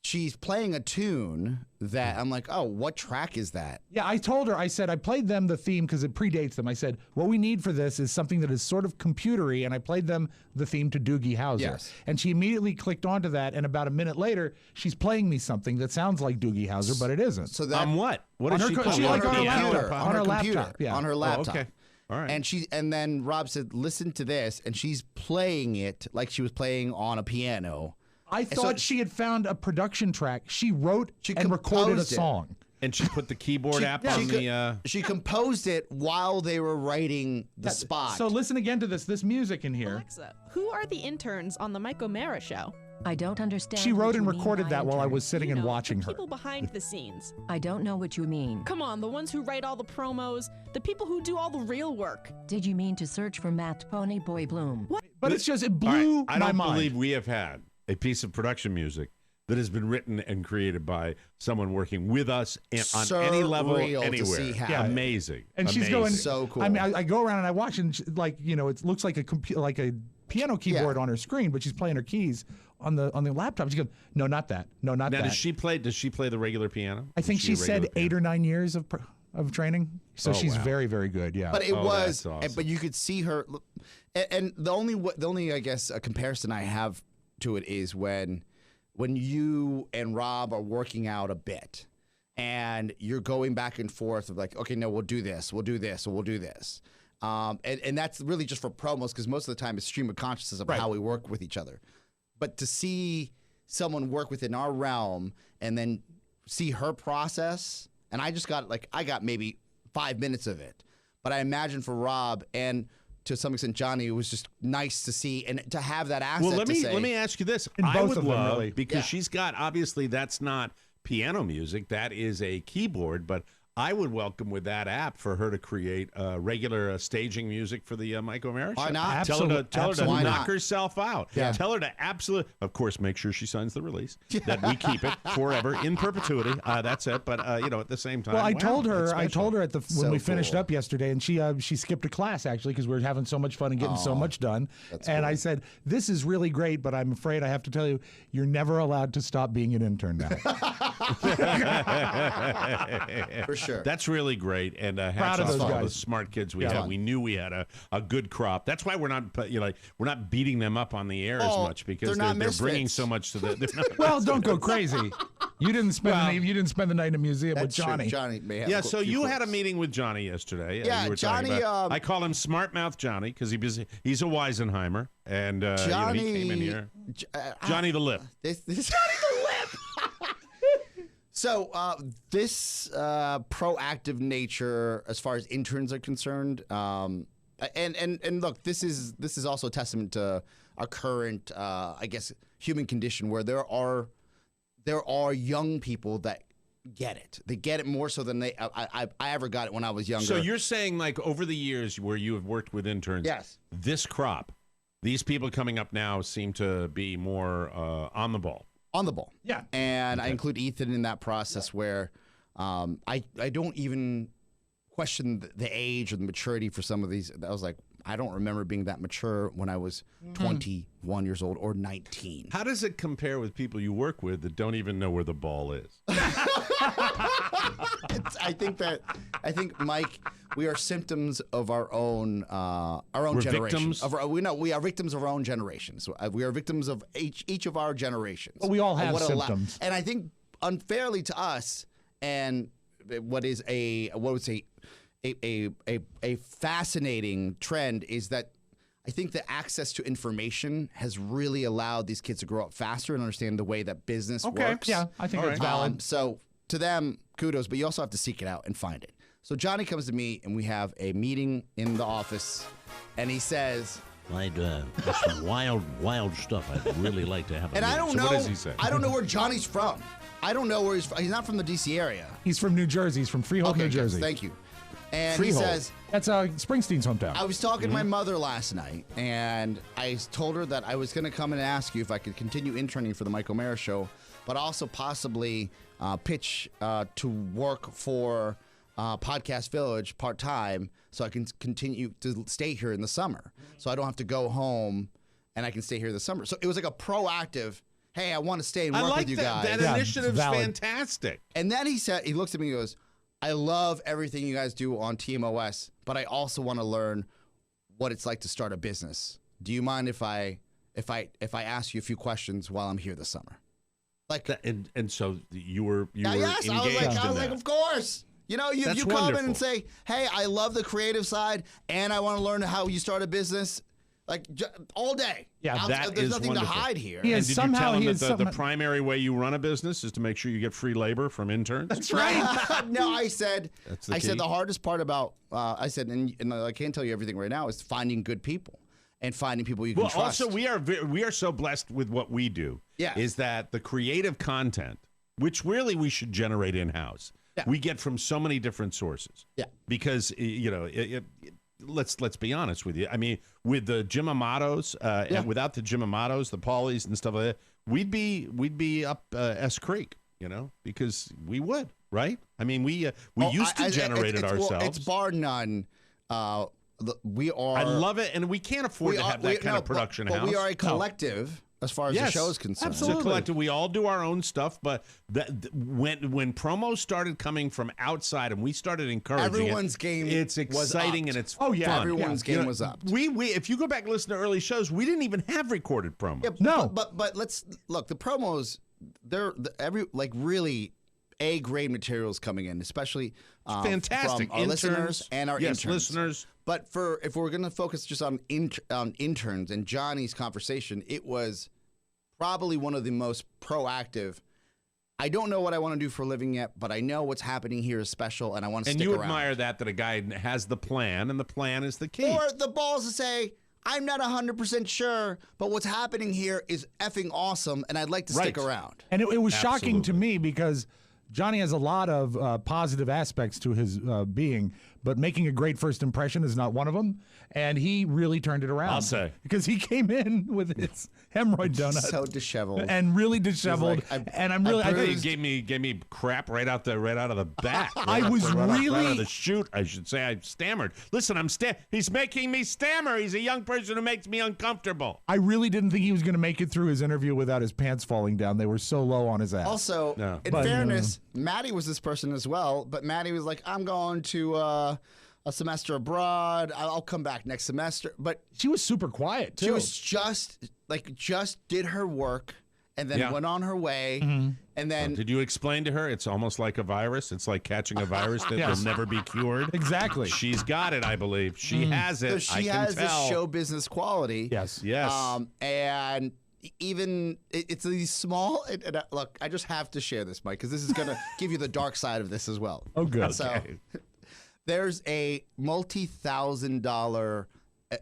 she's playing a tune that I'm like, oh, what track is that? Yeah, I told her, I said, I played them the theme because it predates them. I said, what we need for this is something that is sort of computery, and I played them the theme to Doogie Howser. Yes. And she immediately clicked onto that, and about a minute later, she's playing me something that sounds like Doogie Howser, but it isn't. So that, on what? What on is her, she playing? like on her laptop. computer. On her laptop. Yeah. On her laptop. okay. All right. And then Rob said, listen to this, and she's playing it like she was playing on a piano. I thought she had found a production track. She wrote She and recorded a composed it. song. And she put the keyboard app on the... She composed it while they were writing the spot. So listen again to this music in here. Alexa, who are the interns on the Mike O'Mara show? I don't understand. She what wrote you and mean recorded by that while I intern. was sitting You and know, watching the her. people behind the scenes. I don't know what you mean. Come on, the ones who write all the promos, the people who do all the real work. Did you mean to search for Matt Ponyboy Bloom? What? But it's just, it All blew right, I my don't mind. believe we have had a piece of production music that has been written and created by someone working with us on any level, Surreal to anywhere. see how- Yeah. Amazing. And she's Amazing. going So cool. I mean, I go around and I watch, and like, you know, it looks like a piano keyboard on her screen, but she's playing her keys on the laptop. She goes, no, not that. No, not Now, that. does she play the regular piano? I think Is she a said regular 8 or 9 years of training. So Oh, she's wow. very, very good. Yeah. But it was, that's awesome. but you could see her, and the only I guess a comparison I have to it is when you and Rob are working out a bit, and you're going back and forth of like, okay, no, we'll do this, or we'll do this, and that's really just for promos because most of the time it's stream of consciousness of how we work with each other. But to see someone work within our realm and then see her process, and I got maybe 5 minutes of it. But I imagine for Rob and to some extent Johnny, it was just nice to see and to have that asset. Well, let to say, me ask you this. And I both would of them, love really. because she's got obviously that's not piano music, that is a keyboard, but I would welcome with that app for her to create regular staging music for the Mike O'Mara show. Why not? Tell her to Absolutely. knock Why not? herself out. Yeah. Tell her to absolutely, of course, make sure she signs the release that we keep it forever in perpetuity. That's it. But at the same time, Well, I wow, told her. that's I told her special. when So we finished cool. up yesterday, and she skipped a class actually because we were having so much fun and getting so much done. And I said, "This is really great, but I'm afraid I have to tell you, you're never allowed to stop being an intern now." for sure. That's really great, and Proud hats of off those to all guys. the smart kids we Yeah. have. We knew we had a good crop. That's why we're not beating them up on the air as Oh, much because they're not they're bringing misfits. so much to the. they're not Well, don't go crazy. You didn't spend the night in a museum with That's true. Johnny. Johnny may have Yeah, a so few you clips. had a meeting with Johnny yesterday. Yeah, you were talking Johnny, about- I call him Smart Mouth Johnny because he's a Weisenheimer, and Johnny, he came in here. Johnny the Lip. This Johnny the Lip. So this proactive nature, as far as interns are concerned, and look, this is also a testament to our current, I guess, human condition, where there are young people that get it. They get it more so than I ever got it when I was younger. So you're saying, like, over the years where you have worked with interns, Yes. this crop, these people coming up now seem to be more on the ball. On the ball. Yeah. And I include Ethan in that process where I don't even question the age or the maturity for some of these. I was like, I don't remember being that mature when I was 21 years old or 19. How does it compare with people you work with that don't even know where the ball is? I think Mike, we are symptoms of our own We're generation. victims? We are victims of our own generations. We are victims of each of our generations. Well, we all Of have what symptoms. and I think unfairly to us, and what is a fascinating trend is that I think the access to information has really allowed these kids to grow up faster and understand the way that business works. Yeah, I think that's valid. So to them, kudos, but you also have to seek it out and find it. So Johnny comes to me, and we have a meeting in the office, and he says, That's some wild stuff. I'd really like to have. and I don't So know. what does he say? I don't know where Johnny's from. I don't know where he's from. He's not from the D.C. area. He's from New Jersey. He's from Freehold, Okay, New good. Jersey. Thank you. And Freehold. he says, That's Springsteen's hometown. I was talking to my mother last night, and I told her that I was going to come and ask you if I could continue interning for the Mike O'Mara show, but also possibly pitch to work for Podcast Village part-time so I can continue to stay here in the summer. So I don't have to go home, and I can stay here this summer. So it was like a proactive, hey, I want to stay and I work like with you that. guys. That initiative's valid. fantastic. And then he looks at me and goes, I love everything you guys do on TMOS, but I also want to learn what it's like to start a business. Do you mind if I ask you a few questions while I'm here this summer? Like, And so you were yes, engaged I was like, in that. of course. You know, you That's come in wonderful. and say, hey, I love the creative side, and I want to learn how you start a business, like all day. Yeah, That there's is nothing wonderful. to hide here. He And is did somehow you tell him he that is the somehow- primary way you run a business is to make sure you get free labor from interns? That's right. No, I said, That's the key. the hardest part about, I said, and I can't tell you everything right now, is finding good people. and finding people you can Well, trust. also we are so blessed with what we do. Yeah. Is that the creative content, which really we should generate in house. Yeah. We get from so many different sources. Yeah. Because let's be honest with you. I mean, with the Jim Amatos, and without the Jim Amatos, the Paulies and stuff like that, we'd be up S Creek, because we would, right? I mean, we used to generate it ourselves. Well, it's bar none. We are. I love it, and we can't afford to have that kind of production house. But we are a collective. As far as the show is concerned. Absolutely. It's a collective. We all do our own stuff, but when promos started coming from outside and we started encouraging everyone's game it's exciting was and it's fun. Everyone's game You know, was up. If you go back and listen to early shows, we didn't even have recorded promos. Yeah, but let's look. The promos, they're really A-grade materials coming in, especially fantastic from our listeners and our interns. Listeners. But if we're going to focus just on interns and Johnny's conversation, it was probably one of the most proactive. I don't know what I want to do for a living yet, but I know what's happening here is special, and I want to stick around. And you admire that a guy has the plan, and the plan is the key. Or the balls to say, I'm not 100% sure, but what's happening here is effing awesome, and I'd like to stick around. And it was shocking to me because Johnny has a lot of positive aspects to his being, but making a great first impression is not one of them. And he really turned it around. I'll say. Because he came in with his hemorrhoid donut. So disheveled. And really disheveled. And I'm really... He gave me crap right out of the bat. I was right out of the chute, I should say. I stammered. Listen, he's making me stammer. He's a young person who makes me uncomfortable. I really didn't think he was going to make it through his interview without his pants falling down. They were so low on his ass. Also, in fairness, Maddie was this person as well, but Maddie was like, I'm going to a semester abroad. I'll come back next semester. But she was super quiet, too. She was just did her work and then went on her way. Mm-hmm. And then... did you explain to her it's almost like a virus? It's like catching a virus that will never be cured? Exactly. She's got it, I believe. She has it. So she has this show business quality. Yes. And even it's these small look, I just have to share this, Mike, because this is going to give you the dark side of this as well. Oh, good. So there's a multi-$1,000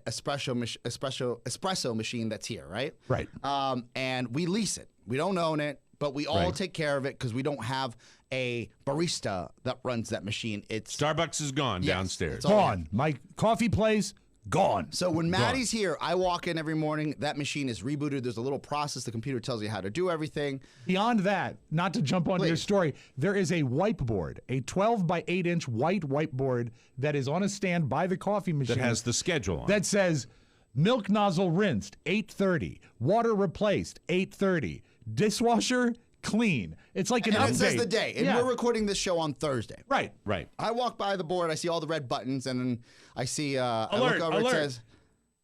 espresso machine that's here, right? Right. And we lease it. We don't own it, but we all take care of it because we don't have a barista that runs that machine. Starbucks is gone downstairs. Gone. My coffee place, gone. So when Maddie's here, I walk in every morning. That machine is rebooted. There's a little process. The computer tells you how to do everything. Beyond that, not to jump onto your story, there is a whiteboard, a 12 by 8 inch white whiteboard that is on a stand by the coffee machine. That has the schedule on that says milk nozzle rinsed, 8:30. Water replaced, 8:30. Dishwasher clean. It's like an update. It says the day. And we're recording this show on Thursday. Right. I walk by the board. I see all the red buttons, and then I see I look over. It says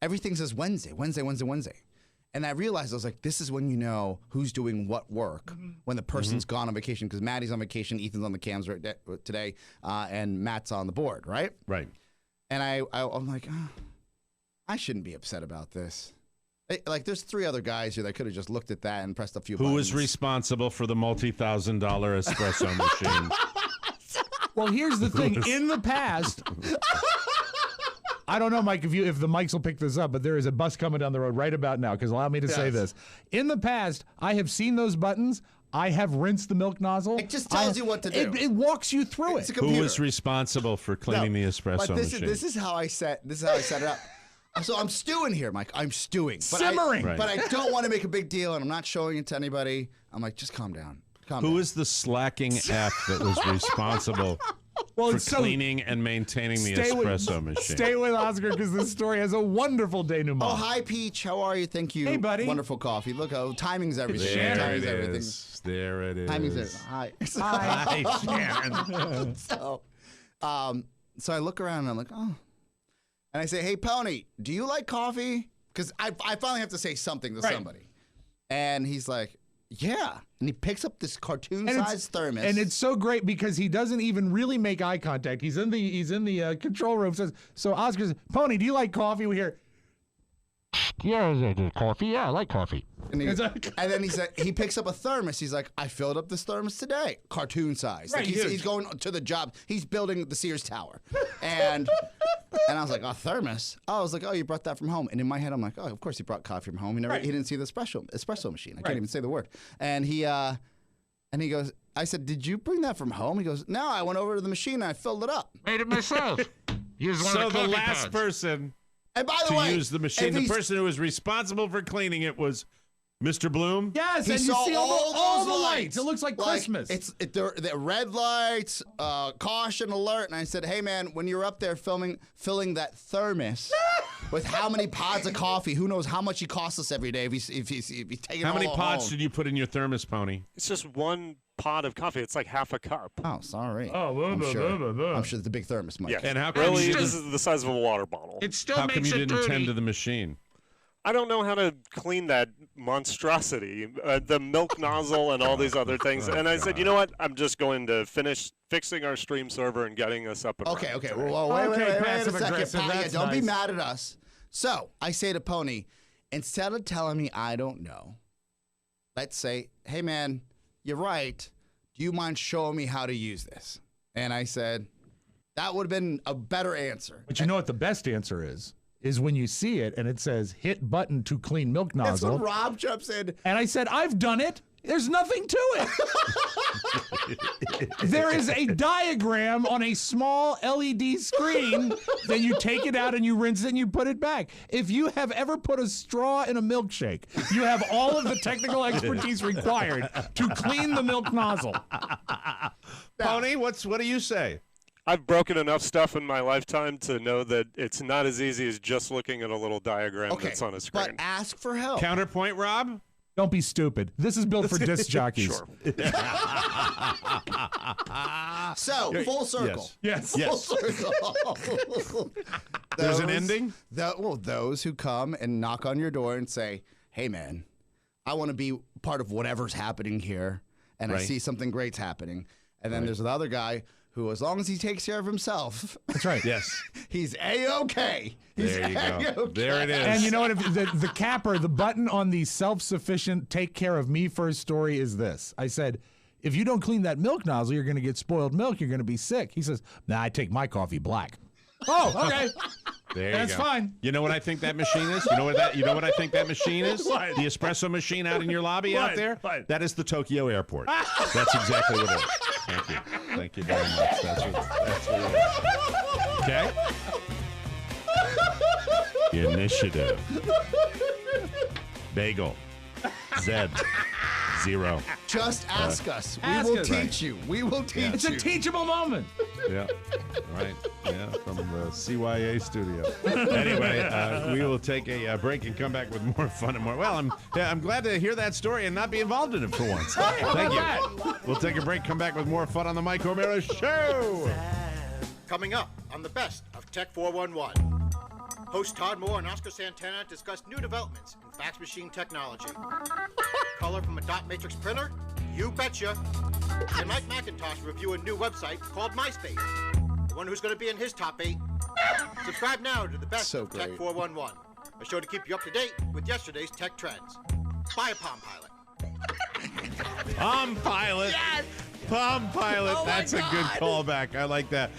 everything says Wednesday. And I realized, I was like, this is when you know who's doing what work when the person's gone on vacation, because Maddie's on vacation, Ethan's on the cams today, and Matt's on the board, right? Right. And I'm like, I shouldn't be upset about this. Like, there's 3 other guys here that could have just looked at that and pressed a few buttons. Who is responsible for the multi-$1,000 espresso machine? Well, here's the thing. In the past... I don't know, Mike, if the mics will pick this up, but there is a bus coming down the road right about now, because allow me to say this. In the past, I have seen those buttons. I have rinsed the milk nozzle. It just tells you what to do. It walks you through it. Who is responsible for cleaning the espresso machine? This is how I set it up. So I'm stewing here, Mike. I'm stewing. Simmering. But I don't want to make a big deal, and I'm not showing it to anybody. I'm like, just calm down. Who is the slacking F that was responsible for cleaning and maintaining the espresso machine? Stay with Oscar, because this story has a wonderful denouement. Oh, hi, Peach. How are you? Thank you. Hey, buddy. Wonderful coffee. Look, timing's everything. There it is. There it is. Timing's everything. Hi. Hi, Sharon. So I look around and I'm like, oh. And I say, hey, Pony, do you like coffee? Because I finally have to say something to somebody. And he's like, yeah. And he picks up this cartoon-sized thermos. And it's so great because he doesn't even really make eye contact. He's in the control room. So Oscar says, Pony, do you like coffee? We hear, yeah, coffee. Yeah, I like coffee. And then he picks up a thermos. He's like, I filled up this thermos today. Cartoon size. Right, like he's going to the job. He's building the Sears Tower. And And I was like, a thermos? I was like, oh, you brought that from home. And in my head, I'm like, oh, of course he brought coffee from home. He didn't see the espresso machine. I can't even say the word. And he goes, I said, did you bring that from home? He goes, no, I went over to the machine and I filled it up. Made it myself. So the last person and by the way, use the machine, the person who was responsible for cleaning it was Mr. Bloom? Yes, and you see all the lights. It looks like Christmas. The red lights, caution alert. And I said, hey, man, when you're up there filling that thermos with how many pods of coffee, who knows how much he costs us every day if he's taking How many pods home. did you put in your thermos, Pony? It's just one pot of coffee. It's like half a cup. Oh, sorry. I'm sure it's a big thermos, Mike. Yeah. And how come really, you this is the size of a water bottle. It still How makes come you it didn't dirty. tend to the machine? I don't know how to clean that monstrosity, the milk nozzle and all these other things. And I said, you know what? I'm just going to finish fixing our stream server and getting us up and Okay. running. Well, wait a passive second. aggressive, Pat, that's don't be nice. mad at us. So I say to Pony, instead of telling me I don't know, let's say, hey, man, you're right. Do you mind showing me how to use this? And I said, that would have been a better answer. But you know what the best answer is when you see it and it says hit button to clean milk nozzle. That's when Rob jumps in. And I said, I've done it. There's nothing to it. There is a diagram on a small LED screen. Then you take it out and you rinse it and you put it back. If you have ever put a straw in a milkshake, you have all of the technical expertise required to clean the milk nozzle. Pony, what do you say? I've broken enough stuff in my lifetime to know that it's not as easy as just looking at a little diagram that's on a screen. But ask for help. Counterpoint, Rob? Don't be stupid. This is built for disc jockeys. Sure. So, full circle. Yes. Full circle. There's an ending? Those who come and knock on your door and say, hey, man, I want to be part of whatever's happening here, and I see something great's happening. And then there's the other guy who, as long as he takes care of himself, That's right. Yes. he's A-okay. He's There you go. A-okay. There it is. And you know what? The capper, the button on the self-sufficient take care of me first story is this. I said, if you don't clean that milk nozzle, you're going to get spoiled milk. You're going to be sick. He says, nah, I take my coffee black. Oh, okay. That's fine. You know what I think that machine is? You know what I think that machine is? What? The espresso machine out in your lobby out there? What? That is the Tokyo airport. That's exactly what it is. Thank you. Thank you very much. That's what it is. Okay? Initiative. Bagel. Zed. 0. Just ask us. Ask We will us. teach you. We will teach you. It's a teachable moment. Yeah, right. Yeah, from the CYA studio. Anyway, we will take a break and come back with more fun and more. Well, I'm glad to hear that story and not be involved in it for once. Thank you. We'll take a break, come back with more fun on the Mike O'Mara Show. Coming up on the best of Tech 411. Host Todd Moore and Oscar Santana discuss new developments in fax machine technology. Color from a dot matrix printer? You betcha. And Mike McIntosh review a new website called MySpace. The one who's going to be in his top 8. Subscribe now to the best of Tech 411. A show to keep you up to date with yesterday's tech trends. Buy a Palm Pilot. Palm Pilot. Yes! Palm Pilot. Oh my That's a good God. callback. I like that.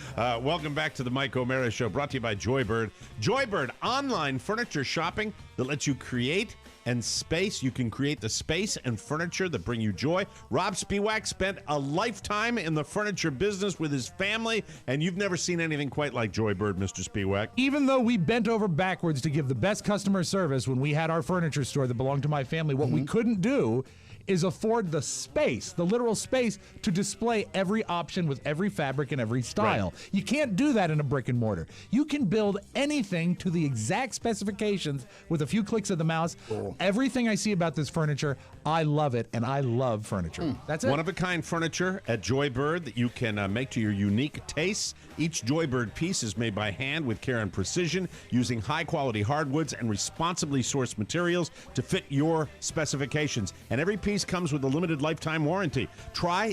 Welcome back to the Mike O'Mara Show, brought to you by Joybird. Joybird, online furniture shopping that lets you create and space. You can create the space and furniture that bring you joy. Rob Spiewak spent a lifetime in the furniture business with his family, and you've never seen anything quite like Joybird, Mr. Spiewak. Even though we bent over backwards to give the best customer service when we had our furniture store that belonged to my family, what we couldn't do is afford the space, the literal space, to display every option with every fabric and every style. Right. You can't do that in a brick and mortar. You can build anything to the exact specifications with a few clicks of the mouse. Everything I see about this furniture, I love it, and I love furniture. That's it. One-of-a-kind furniture at Joybird that you can make to your unique tastes. Each Joybird piece is made by hand with care and precision, using high-quality hardwoods and responsibly sourced materials to fit your specifications. And every piece comes with a limited lifetime warranty.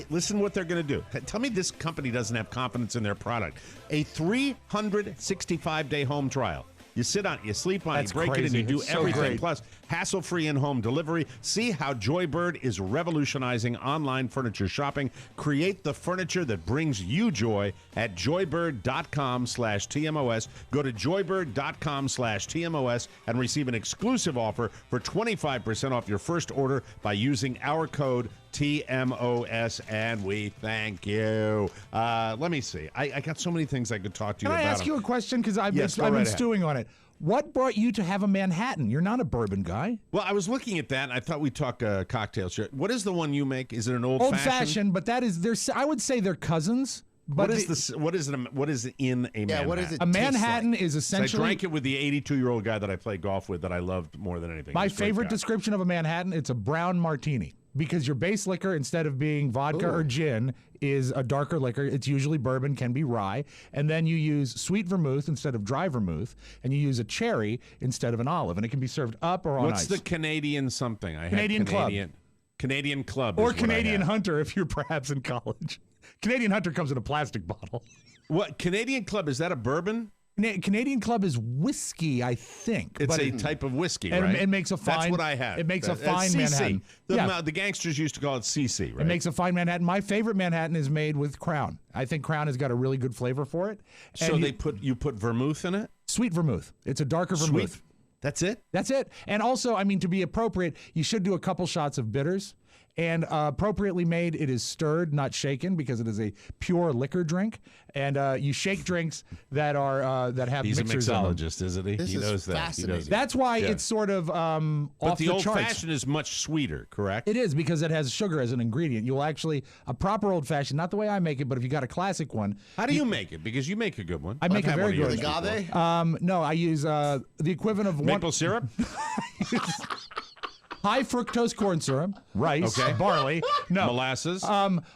Listen what they're going to do. Tell me this company doesn't have confidence in their product. A 365-day home trial. You sit on, you sleep on, That's you break it, and crazy. you do It's so everything. great. Plus, hassle-free in-home delivery. See how Joybird is revolutionizing online furniture shopping. Create the furniture that brings you joy at joybird.com/TMOS. Go to joybird.com/TMOS and receive an exclusive offer for 25% off your first order by using our code TMOS, and we thank you. Let me see. I got so many things I could talk to you Can about. I ask you a question? Because I've Yes, go been right ahead. stewing on it. What brought you to have a Manhattan? You're not a bourbon guy. Well, I was looking at that, and I thought we'd talk cocktails. What is the one you make? Is it an Old fashioned, but that is I would say they're cousins. But What is in a Manhattan? what does it A taste Manhattan like? is So I essentially drank it with the 82-year-old guy that I played golf with that I loved more than anything. my He's a great favorite guy. description of a Manhattan. It's a brown martini because your base liquor, instead of being vodka or gin, is a darker liquor. It's usually bourbon, can be rye, and then you use sweet vermouth instead of dry vermouth, and you use a cherry instead of an olive, and it can be served up or on What's ice. the Canadian something? Canadian Club. Canadian Club. Or is what I Canadian had. Hunter if you're perhaps in college. Canadian Hunter comes in a plastic bottle. What Canadian Club, is that a bourbon? Canadian Club is whiskey, I think. It's but a type of whiskey, and right? It makes a fine. That's what I had. It makes a That's fine CC. Manhattan. Yeah. The gangsters used to call it CC, right? It makes a fine Manhattan. My favorite Manhattan is made with Crown. I think Crown has got a really good flavor for it. So And you put vermouth in it? sweet vermouth. It's a darker vermouth. Sweet. That's it? That's it. And also, I mean, to be appropriate, you should do a couple shots of bitters. And appropriately made, it is stirred, not shaken, because it is a pure liquor drink. And you shake drinks that are that have He's a mixers in them. mixologist, isn't he? This He is knows that. He fascinating. knows that. That's why Yeah. it's sort of But off the the old charts. fashioned is much sweeter, correct? It is, because it has sugar as an ingredient. You'll actually, a proper old fashioned, not the way I make it, but if you got a classic one. How do you make it? Because you make a good one. I make I've a had very one of good yours Agave? before. No, I use the equivalent of Maple syrup? high fructose corn syrup, rice, Okay. barley, no Molasses?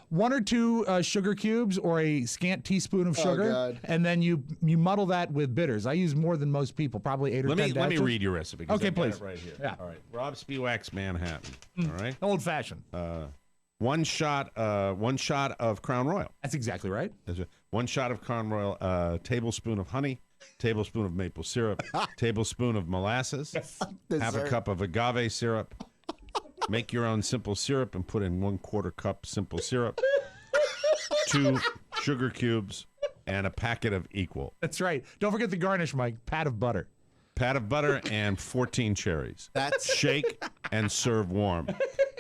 one or two sugar cubes or a scant teaspoon of sugar, God. and then you muddle that with bitters. I use more than most people, probably 8 or 10 Let me dashes. read your recipe. 'cause Okay, I've got please. it right here. Yeah. All right. Rob Spiewak's Manhattan. All right. Old fashioned. One shot of Crown Royal. That's exactly right. That's it. 1 shot of Crown Royal, tablespoon of honey, tablespoon of maple syrup, tablespoon of molasses, half a cup of agave syrup. Make your own simple syrup and put in 1/4 cup simple syrup, 2 sugar cubes, and a packet of equal. That's right. Don't forget the garnish, Mike. Pat of butter. Pat of butter and 14 cherries. That's Shake and serve warm.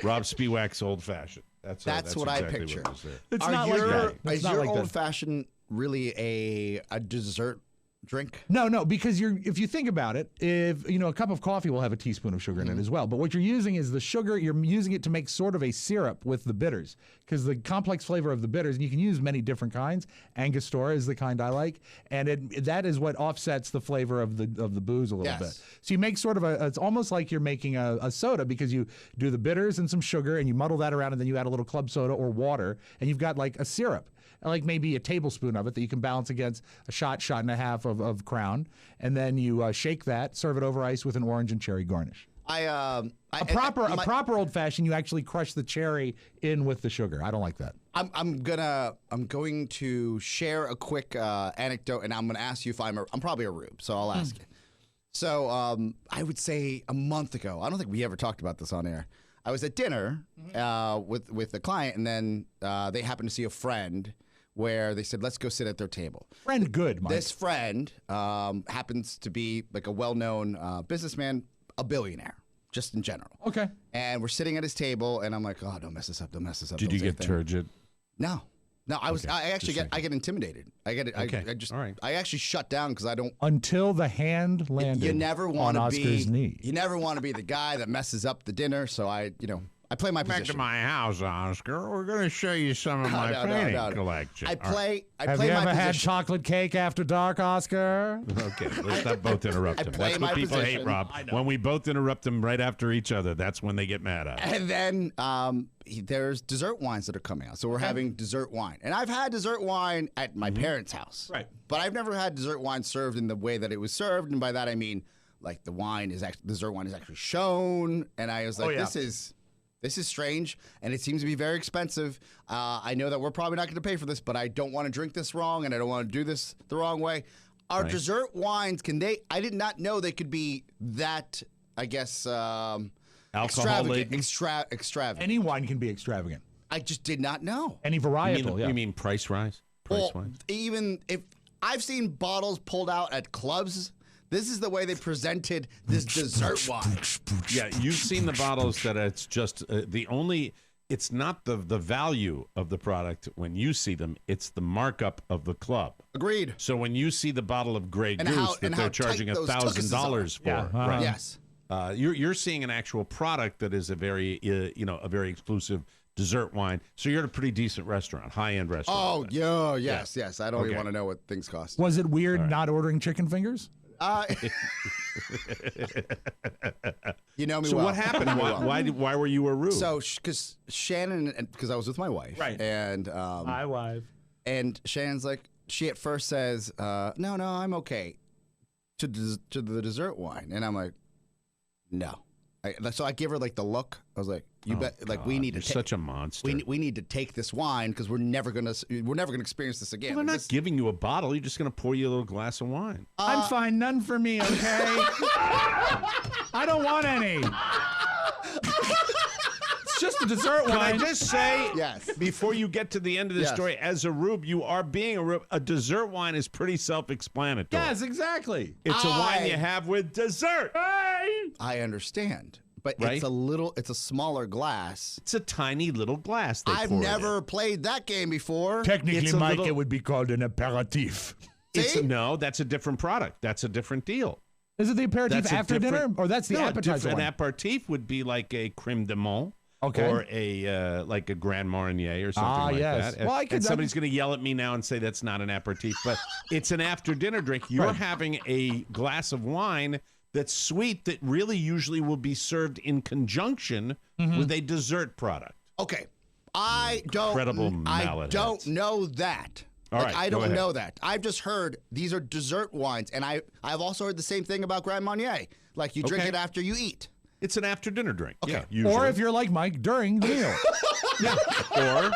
Rob Spiewak's Old Fashioned. That's what I exactly picture. What was there. It's Are not like your- that. It's Is not your like that. old fashioned really a dessert drink? No, because if you think about it, if a cup of coffee will have a teaspoon of sugar in it as well. But what you're using is the sugar. You're using it to make sort of a syrup with the bitters, because the complex flavor of the bitters, and you can use many different kinds. Angostura is the kind I like, and that is what offsets the flavor of the booze a little Yes. bit. So you make sort of it's almost like you're making a soda, because you do the bitters and some sugar, and you muddle that around, and then you add a little club soda or water, and you've got like a syrup. Like maybe a tablespoon of it that you can balance against a shot and a half of Crown, and then you shake that, serve it over ice with an orange and cherry garnish. A proper old fashioned, you actually crush the cherry in with the sugar. I don't like that. I'm going to share a quick anecdote, and I'm gonna ask you if I'm probably a rube, so I'll ask you. So I would say a month ago. I don't think we ever talked about this on air. I was at dinner with a client, and then they happened to see a friend, where they said, let's go sit at their table. Friend good, Mike. This friend happens to be like a well-known businessman, a billionaire, just in general. Okay. And we're sitting at his table, and I'm like, oh, don't mess this up, don't mess this up. Did don't you say get anything. turgid? No. I was. Okay, I actually just get intimidated. I just. All right. I actually shut down because I don't. Until the hand landed You never want on to Oscar's be. knee. You never want to be the guy that messes up the dinner. So I play my Back position. to my house, Oscar. We're going to show you some of my painting collection. I play. I Have play you my ever had position. chocolate cake after dark, Oscar? Okay, let's not both interrupt him. play That's my what people hate, position. Rob. When we both interrupt them right after each other, that's when they get mad at us. And then there's dessert wines that are coming out. So we're having dessert wine. And I've had dessert wine at my parents' house. Right. But I've never had dessert wine served in the way that it was served. And by that I mean, like, dessert wine is actually shown. And I was like, this is strange, and it seems to be very expensive. I know that we're probably not going to pay for this, but I don't want to drink this wrong, and I don't want to do this the wrong way. Our right? dessert wines, can they? I did not know they could be that, I guess, Alcohol-laden? extravagant. Any wine can be extravagant. I just did not know. Any varietal, You mean price rise? Well, even if I've seen bottles pulled out at clubs, this is the way they presented this dessert wine. Yeah, you've seen the bottles that it's just it's not the value of the product when you see them, it's the markup of the club. Agreed. So when you see the bottle of Grey Goose that they're charging $1,000 for, right? Yes. You're seeing an actual product that is a very a very exclusive dessert wine. So you're at a pretty decent restaurant, high-end restaurant. Oh, yeah, yes. I don't even want to know what things cost. Was it weird not ordering chicken fingers? You know me so well. what happened? Why were you a rude? So, because Shannon, because I was with my wife, right? And my wife, and Shannon's like, she at first says, "No, I'm okay," to the dessert wine, and I'm like, "No." So I give her like the look. I was like, "You bet!" Like we need to. You're such a monster. We need to take this wine because we're never gonna experience this again. Well, they're not giving you a bottle. You're just gonna pour you a little glass of wine. I'm fine. None for me. Okay. I don't want any. It's just a dessert wine. Can I just say, yes, before you get to the end of the story, as a rube, you are being a rube. A dessert wine is pretty self-explanatory. Yes, exactly. It's a wine you have with dessert. I understand, but Right? it's a smaller glass. It's a tiny little glass. I've never played that game before. Technically, Mike, it would be called an aperitif. No, that's a different product. That's a different deal. Is it the aperitif That's a after dinner, different- or that's the No, appetizer An one? aperitif would be like a creme de menthe. Okay. Or a like a Grand Marnier or something like yes. that. Well, I could- and somebody's going to yell at me now and say that's not an aperitif, but it's an after dinner drink. You're having a glass of wine that's sweet that really usually will be served in conjunction with a dessert product. Okay, I don't know that. All right, I go don't ahead. know that. I've just heard these are dessert wines, and I've also heard the same thing about Grand Marnier. Like you drink Okay. it after you eat. It's an after dinner drink. Okay. Yeah, usually. Or if you're like Mike, during the meal.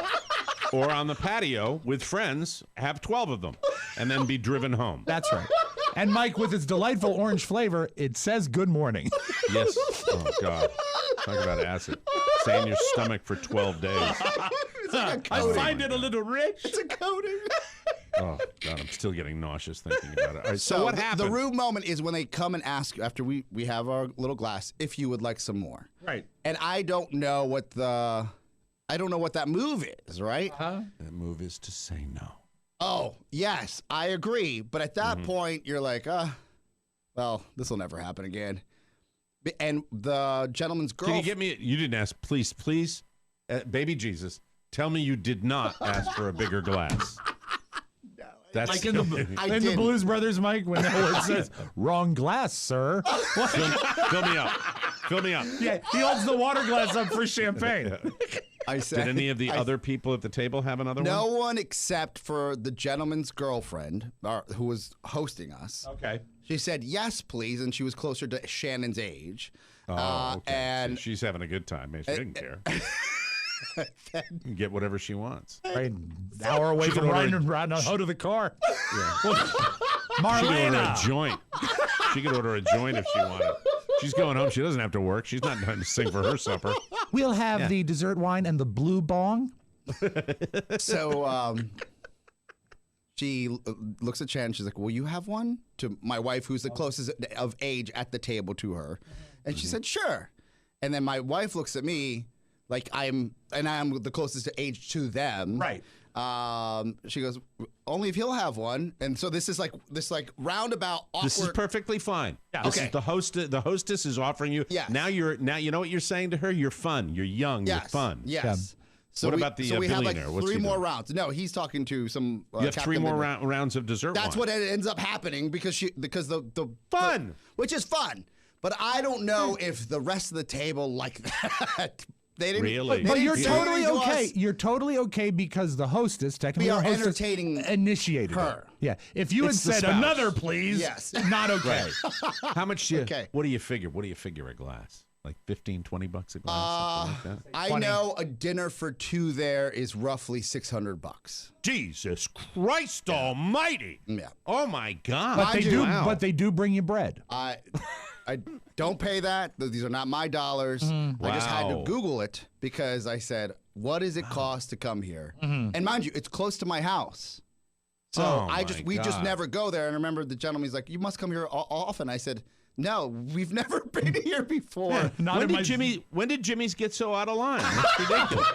or on the patio with friends, have 12 of them, and then be driven home. That's right. And Mike, with its delightful orange flavor, it says good morning. Yes. Oh, God. Talk about acid. Stay in your stomach for 12 days. I find it a little rich. It's a coating. Oh, God, I'm still getting nauseous thinking about it. All right, so what the happened? rude moment is when they come and ask you after we have our little glass if you would like some more. Right. And I don't know what that move is, right? That move is to say no. Oh, yes, I agree. But at that point, you're like, well, this will never happen again. And the gentleman's girl. Can you get me? You didn't ask. Please, baby Jesus, tell me you did not ask for a bigger glass. That's Like in the Blues Brothers, Mike, when Howard says, wrong glass, sir. Fill me up. Fill me up. Yeah, he holds the water glass up for champagne. I said, Did any of the other people at the table have another no one? one except for the gentleman's girlfriend who was hosting us. Okay. She said, yes, please. And she was closer to Shannon's age. Oh, okay. And So she's having a good time. Maybe she didn't care. Get whatever she wants. Right. An hour away She from could order riding out of the car. Yeah. She could order Marlena. a joint. She could order a joint if she wanted. She's going home. She doesn't have to work. She's not trying to sing for her supper. We'll have the dessert wine and the blue bong. So she looks at Shannon. She's like, will you have one? To my wife, who's the closest of age at the table to her. And she said, sure. And then my wife looks at me like I'm the closest to age to them. Right. She goes, only if he'll have one. And so this is like roundabout awkward. This is perfectly fine. Yeah. This Okay. is the hostess is offering you. Yes. Now you know what you're saying to her? You're fun. You're young. Yes. You're fun. Yes. So What about the so we have like billionaire? What's three he more doing? rounds. No, he's talking to some. You have three Captain more Midnight. rounds of dessert That's wine. what ends up happening because the Fun. which is fun. But I don't know if the rest of the table like that. They didn't. Really? they But didn't you're say totally anything to okay. us. You're totally okay because the hostess, technically We are our hostess, entertaining initiated her. it. Yeah. If you It's had the said spouse. another, please, Yes. not okay. How much? Okay. What do you figure? What do you figure a glass? Like 15, 20 bucks a glass, something like that. I know a dinner for two there is roughly $600. Jesus Christ Almighty! Yeah. Oh my God! But they do bring you bread. I don't pay that. These are not my dollars. I just had to Google it because I said, "What does it cost to come here?" And mind you, it's close to my house. So we just never go there. And I remember the gentleman's like, "You must come here often." I said, "No, we've never been here before." When did Jimmy's get so out of line? That's ridiculous.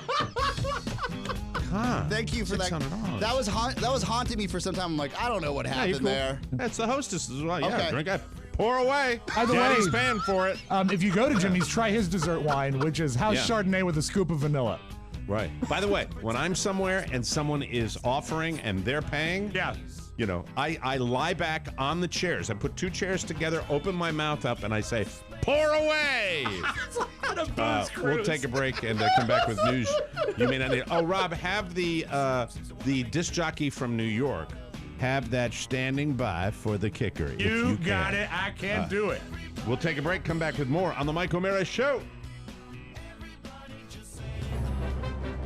Thank you for that. $600. That was haunting me for some time. I'm like, I don't know what happened there. That's the hostess as well. Yeah, Okay. drink it. Pour away. By the Daddy's way, paying for it. If you go to Jimmy's, try his dessert wine, which is house Chardonnay with a scoop of vanilla. Right. By the way, when I'm somewhere and someone is offering and they're paying, you know, I lie back on the chairs. I put two chairs together, open my mouth up, and I say, pour away! We'll take a break and come back with news you may not need. Oh, Rob, have the disc jockey from New York have that standing by for the kicker. if you got can. it. I can't do it. We'll take a break, come back with more on the Mike O'Mara Show.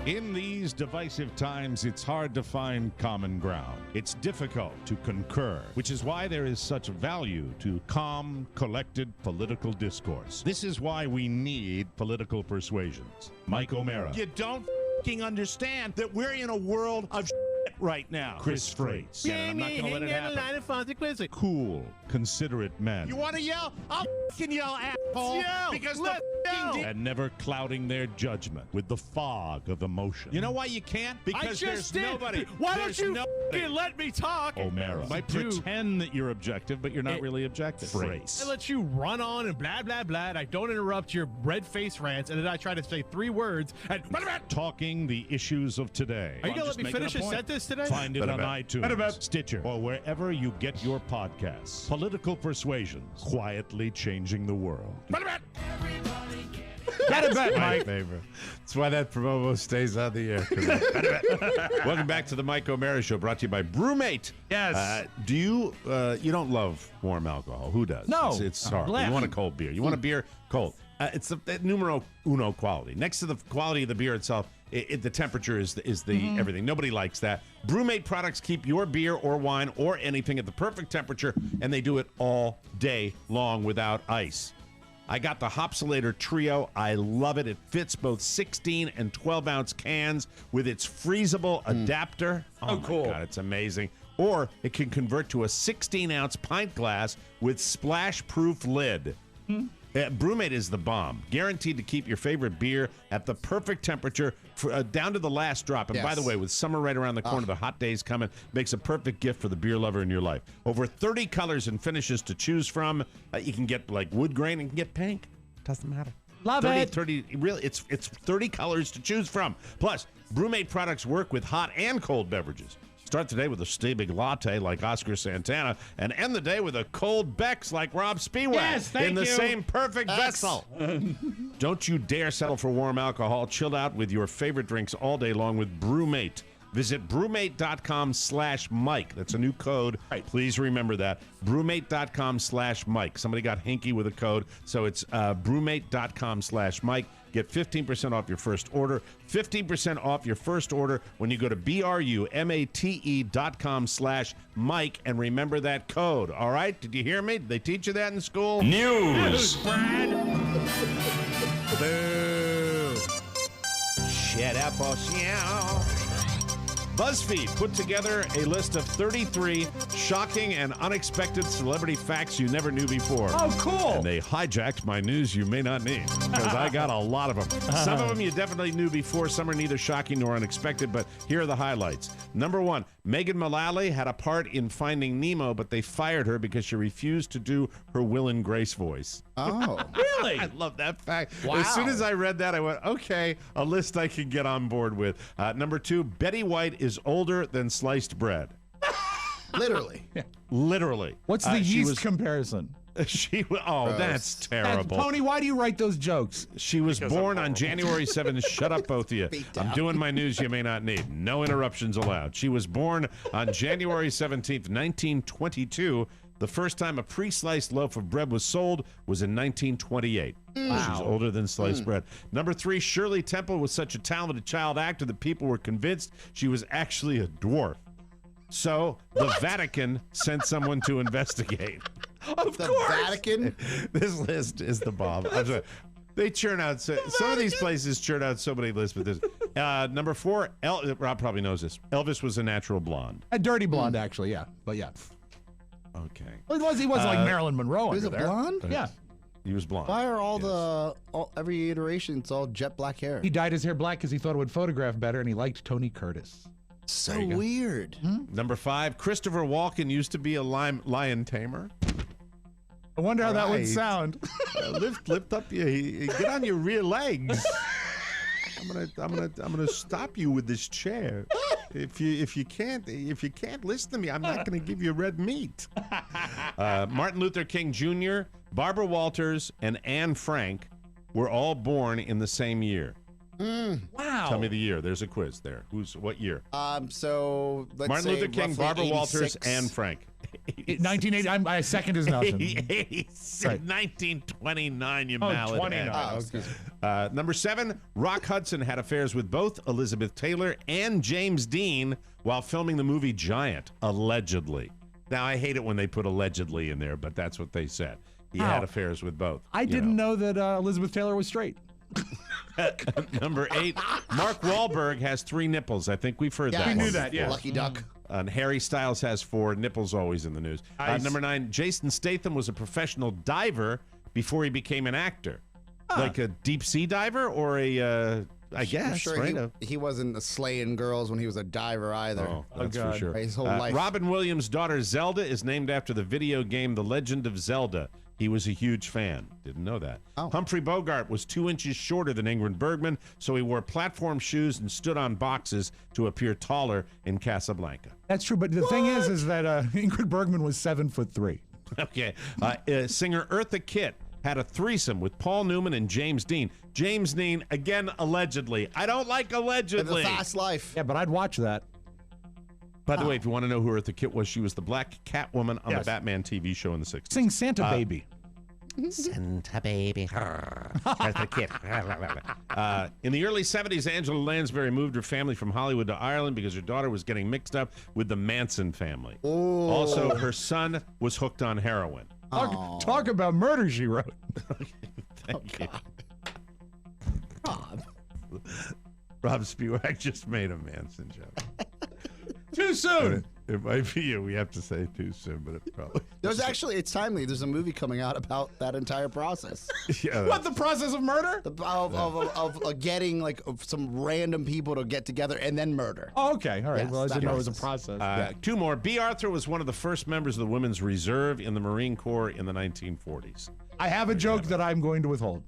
In these divisive times, it's hard to find common ground. It's difficult to concur, which is why there is such value to calm, collected political discourse. This is why we need Political Persuasions. Mike O'Mara. You don't f***ing understand that we're in a world of shit right now. Chris Freites. I'm not going to let it happen. Cool, considerate men. You want to yell? I'll f***ing yell, asshole. Yell. Because Let's the and never clouding their judgment with the fog of emotion. You know why you can't? Because there's nobody. Why don't you f***ing let me talk? O'Mara. Might pretend that you're objective, but you're not really objective. I let you run on and blah, blah, blah. I don't interrupt your red-faced rants, and then I try to say 3 words. And talking the issues of today. Are you going to let me finish a sentence today? Find it on iTunes, Stitcher, or wherever you get your podcasts. Political Persuasions, quietly changing the world. Get a bet, Mike. Favorite. That's why that promo stays on the air. Welcome back to the Mike O'Mara Show, brought to you by Brewmate. Yes. Do you don't love warm alcohol? Who does? No. It's horrible. You want a cold beer. You want a beer cold. It's the numero uno quality. Next to the quality of the beer itself, the temperature is the everything. Nobody likes that. Brewmate products keep your beer or wine or anything at the perfect temperature, and they do it all day long without ice. I got the Hopsolator Trio. I love it. It fits both 16 and 12-ounce cans with its freezable adapter. Oh, cool. My God, it's amazing. Or it can convert to a 16-ounce pint glass with splash-proof lid. Brewmate is the bomb. Guaranteed to keep your favorite beer at the perfect temperature down to the last drop. And by the way, with summer right around the corner, the hot days coming, makes a perfect gift for the beer lover in your life. Over 30 colors and finishes to choose from. You can get like wood grain and you can get pink. Doesn't matter. Love it. 30, really, it's 30 colors to choose from. Plus, Brewmate products work with hot and cold beverages. Start the day with a Stay-Big latte like Oscar Santana and end the day with a cold Beck's like Rob Spiewak. Yes, thank in the you. same perfect vessel. Don't you dare settle for warm alcohol. Chill out with your favorite drinks all day long with Brewmate. Visit brewmate.com/Mike. That's a new code. Please remember that. Brewmate.com/Mike. Somebody got hinky with a code, so it's brewmate.com/Mike. Get 15% off your first order. 15% off your first order when you go to brumate.com/Mike and remember that code. All right? Did you hear me? Did they teach you that in school? News, Brad. Boo. Shut up, Ocean. BuzzFeed put together a list of 33 shocking and unexpected celebrity facts you never knew before. Oh, cool. And they hijacked my news you may not need, because I got a lot of them. Some of them you definitely knew before. Some are neither shocking nor unexpected, but here are the highlights. Number 1, Megan Mullally had a part in Finding Nemo, but they fired her because she refused to do her Will and Grace voice. Oh. Really? I love that fact. Wow. As soon as I read that, I went, okay, a list I can get on board with. Number 2, Betty White is older than sliced bread. Literally. Literally. What's the yeast comparison? That's terrible. Tony, why do you write those jokes? She was born on January 7th. Shut up, both of you. I'm doing my news you may not need. No interruptions allowed. She was born on January 17th, 1922. The first time a pre-sliced loaf of bread was sold was in 1928. She's older than sliced bread. Number 3, Shirley Temple was such a talented child actor that people were convinced she was actually a dwarf. So the Vatican sent someone to investigate. Of course. Vatican? This list is the bomb. I'm sorry. They churn out, some of these places churn out so many lists, but this. Number 4, Rob probably knows this. Elvis was a natural blonde. A dirty blonde, actually, yeah. But yeah. Okay. Well, he wasn't like Marilyn Monroe. He was under a there. blonde? Yeah. He was blonde. Why are every iteration, it's all jet black hair? He dyed his hair black because he thought it would photograph better, and he liked Tony Curtis. So weird. Number 5, Christopher Walken used to be a lion tamer. I wonder how that would Right. sound. Lift up your, get on your rear legs. I'm gonna stop you with this chair. If you can't listen to me, I'm not gonna give you red meat. Martin Luther King Jr., Barbara Walters, and Anne Frank were all born in the same year. Wow. Tell me the year. There's a quiz there. What year? So let's Martin say Luther King, roughly Barbara 86. Walters, Anne Frank. 1980. I second his notion. 1929, you Oh, mallet. 29. Okay. Number 7, Rock Hudson had affairs with both Elizabeth Taylor and James Dean while filming the movie Giant, allegedly. Now, I hate it when they put allegedly in there, but that's what they said. He had affairs with both. I didn't know that Elizabeth Taylor was straight. Number 8, Mark Wahlberg has 3 nipples. I think we've heard that. we one knew that, before. yeah. Lucky duck. And Harry Styles has 4. Nipples always in the news. Nice. Number 9, Jason Statham was a professional diver before he became an actor. Like a deep sea diver or a, I guess, I'm sure right? he wasn't slaying girls when he was a diver either. Oh, that's for sure. His whole life. Robin Williams' daughter Zelda is named after the video game The Legend of Zelda. He was a huge fan. Didn't know that. Humphrey Bogart was 2 inches shorter than Ingrid Bergman, so he wore platform shoes and stood on boxes to appear taller in Casablanca. That's true, but the thing is that Ingrid Bergman was 7'3". Okay. Singer Eartha Kitt had a threesome with Paul Newman and James Dean. James Dean, again, allegedly. I don't like allegedly. Live a fast life. Yeah, but I'd watch that. By the way, if you want to know who Eartha Kitt was, she was the black Catwoman on the Batman TV show in the 60s. Sing Santa Baby. Santa Baby. Eartha Kitt. In the early 70s, Angela Lansbury moved her family from Hollywood to Ireland because her daughter was getting mixed up with the Manson family. Also, her son was hooked on heroin. Talk about murder, she wrote. Thank you. Rob Spewak just made a Manson joke. Too soon. It might be you. We have to say too soon, but it probably. There's actually, it's timely. There's a movie coming out about that entire process. Yeah, What, the process of murder? Of getting like some random people to get together and then murder. Oh, okay. All right. Yes, well, I that didn't know it was a process. process. 2 more. B. Arthur was one of the first members of the Women's Reserve in the Marine Corps in the 1940s. I have a joke that I'm going to withhold.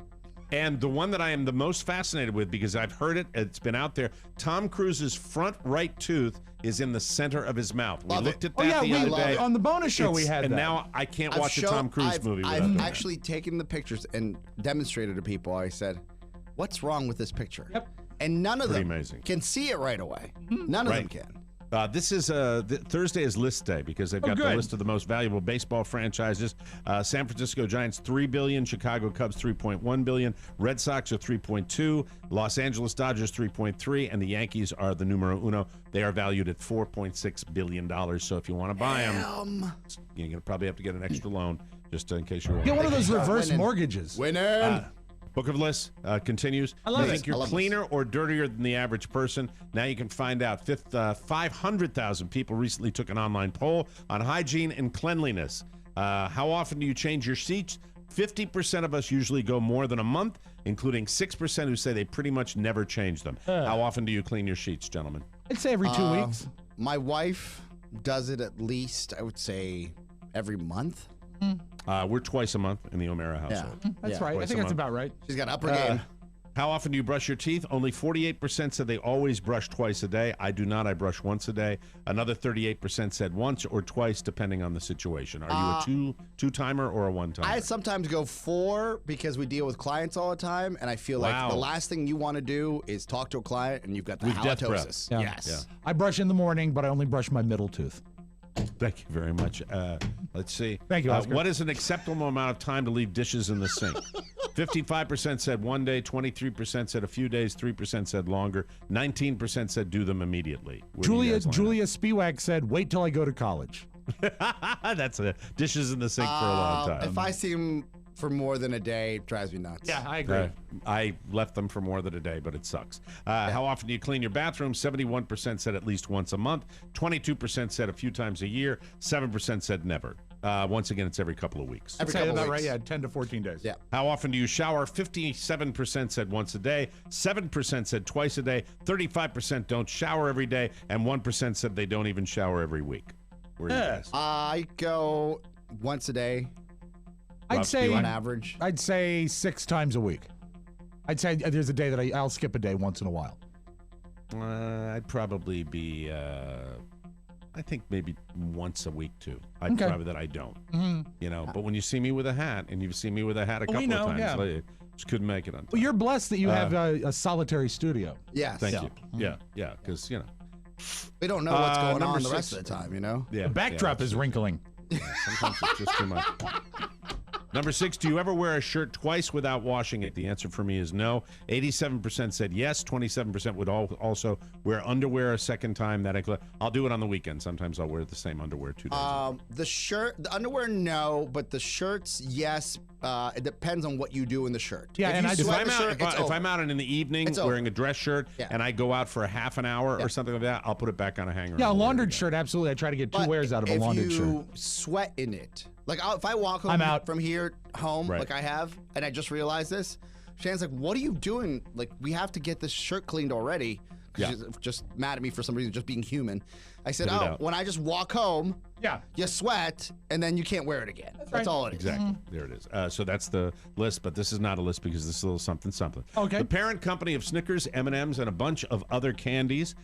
And the one that I am the most fascinated with, because I've heard it, it's been out there, Tom Cruise's front right tooth is in the center of his mouth. We looked at that the other day. On the bonus show we had and that. now I can't watch a Tom Cruise movie without doing I've that. actually taken the pictures and demonstrated to people. I said, what's wrong with this picture? Yep. And none of Pretty them amazing. can see it right away. None of them can. This is Thursday is list day because they've got the list of the most valuable baseball franchises. San Francisco Giants $3 billion, Chicago Cubs $3.1 billion, Red Sox are $3.2, Los Angeles Dodgers $3.3, and the Yankees are the numero uno. They are valued at $4.6 billion. So if you want to buy them, you're going to probably have to get an extra loan just in case you're. Get one of those reverse mortgages. Winning. Book of Lists continues. I love you it. think you're cleaner or dirtier than the average person? Now you can find out. 500,000 people recently took an online poll on hygiene and cleanliness. How often do you change your sheets? 50% of us usually go more than a month, including 6% who say they pretty much never change them. How often do you clean your sheets, gentlemen? I'd say every 2 weeks. My wife does it at least, I would say, every month. We're twice a month in the O'Mara household. That's right. I think that's about right. She's got upper game. How often do you brush your teeth? Only 48% said they always brush twice a day. I do not. I brush once a day. Another 38% said once or twice, depending on the situation. Are you a two-timer or a one-timer? I sometimes go 4 because we deal with clients all the time, and I feel like the last thing you want to do is talk to a client and you've got the halitosis. Yeah. Yes. I brush in the morning, but I only brush my middle tooth. Thank you very much. Let's see. Thank you, Oscar. What is an acceptable amount of time to leave dishes in the sink? 55% said 1 day, 23% said a few days, 3% said longer, 19% said do them immediately. Where do you Julia guys Spiewak said, wait till I go to college. That's dishes in the sink for a long time. If I see him for more than a day, it drives me nuts. Yeah, I agree. I left them for more than a day, but it sucks. How often do you clean your bathroom? 71% said at least once a month. 22% said a few times a year. 7% said never. Once again, it's every couple of weeks. Every couple of weeks. Right, yeah, 10 to 14 days. Yeah. How often do you shower? 57% said once a day. 7% said twice a day. 35% don't shower every day. And 1% said they don't even shower every week. Where are you guys? I go once a day. I'd say on average. I'd say 6 times a week. I'd say there's a day that I'll skip a day once in a while. I'd probably be, I think maybe once a week too. I'd Okay. probably that I don't. Mhm. You know, but when you see me with a hat, and you've seen me with a hat a couple of times, yeah. just couldn't make it on time. Well, you're blessed that you have a solitary studio. Yes. Thank you. Yeah, because you know. We don't know what's going number on the rest 6. of the time, you know? Yeah, The backdrop is wrinkling. Sometimes it's just too much. Number 6, do you ever wear a shirt twice without washing it? The answer for me is no. 87% said yes. 27% would also wear underwear a second time. I'll do it on the weekend. Sometimes I'll wear the same underwear 2 days. The underwear, no, but the shirts, yes. It depends on what you do in the shirt. Yeah, If I'm out in the evening It's wearing over. a dress shirt and I go out for a half an hour or something like that, I'll put it back on a hanger. Yeah, a and wear it laundered again. shirt, absolutely. I try to get 2 wears out of a laundered If shirt. you sweat in it, like if I walk home I'm out. from here home, Right. like I have, and I just realized this, Shannon's like, "What are you doing? Like, we have to get this shirt cleaned already." Yeah. She's just mad at me for some reason, just being human. I said, Put it "Oh, out. when I just walk home, yeah, you sweat, and then you can't wear it again. That's all it is." Exactly. There it is. So that's the list, but this is not a list because this is a little something. Okay. The parent company of Snickers, M&Ms, and a bunch of other candies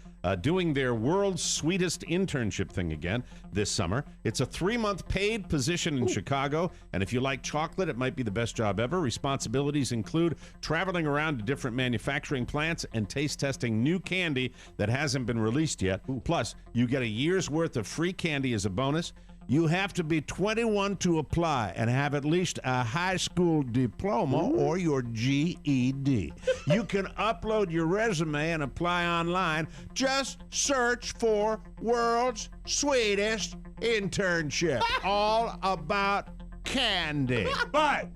doing their world's sweetest internship thing again this summer. It's a 3-month paid position in Chicago, and if you like chocolate, it might be the best job ever. Responsibilities include traveling around to different manufacturing plants and taste testing new candy that hasn't been released yet. Plus, you get a year's worth of free candy as a bonus. You have to be 21 to apply and have at least a high school diploma or your GED. You can upload your resume and apply online. Just search for World's Sweetest Internship. All about candy. But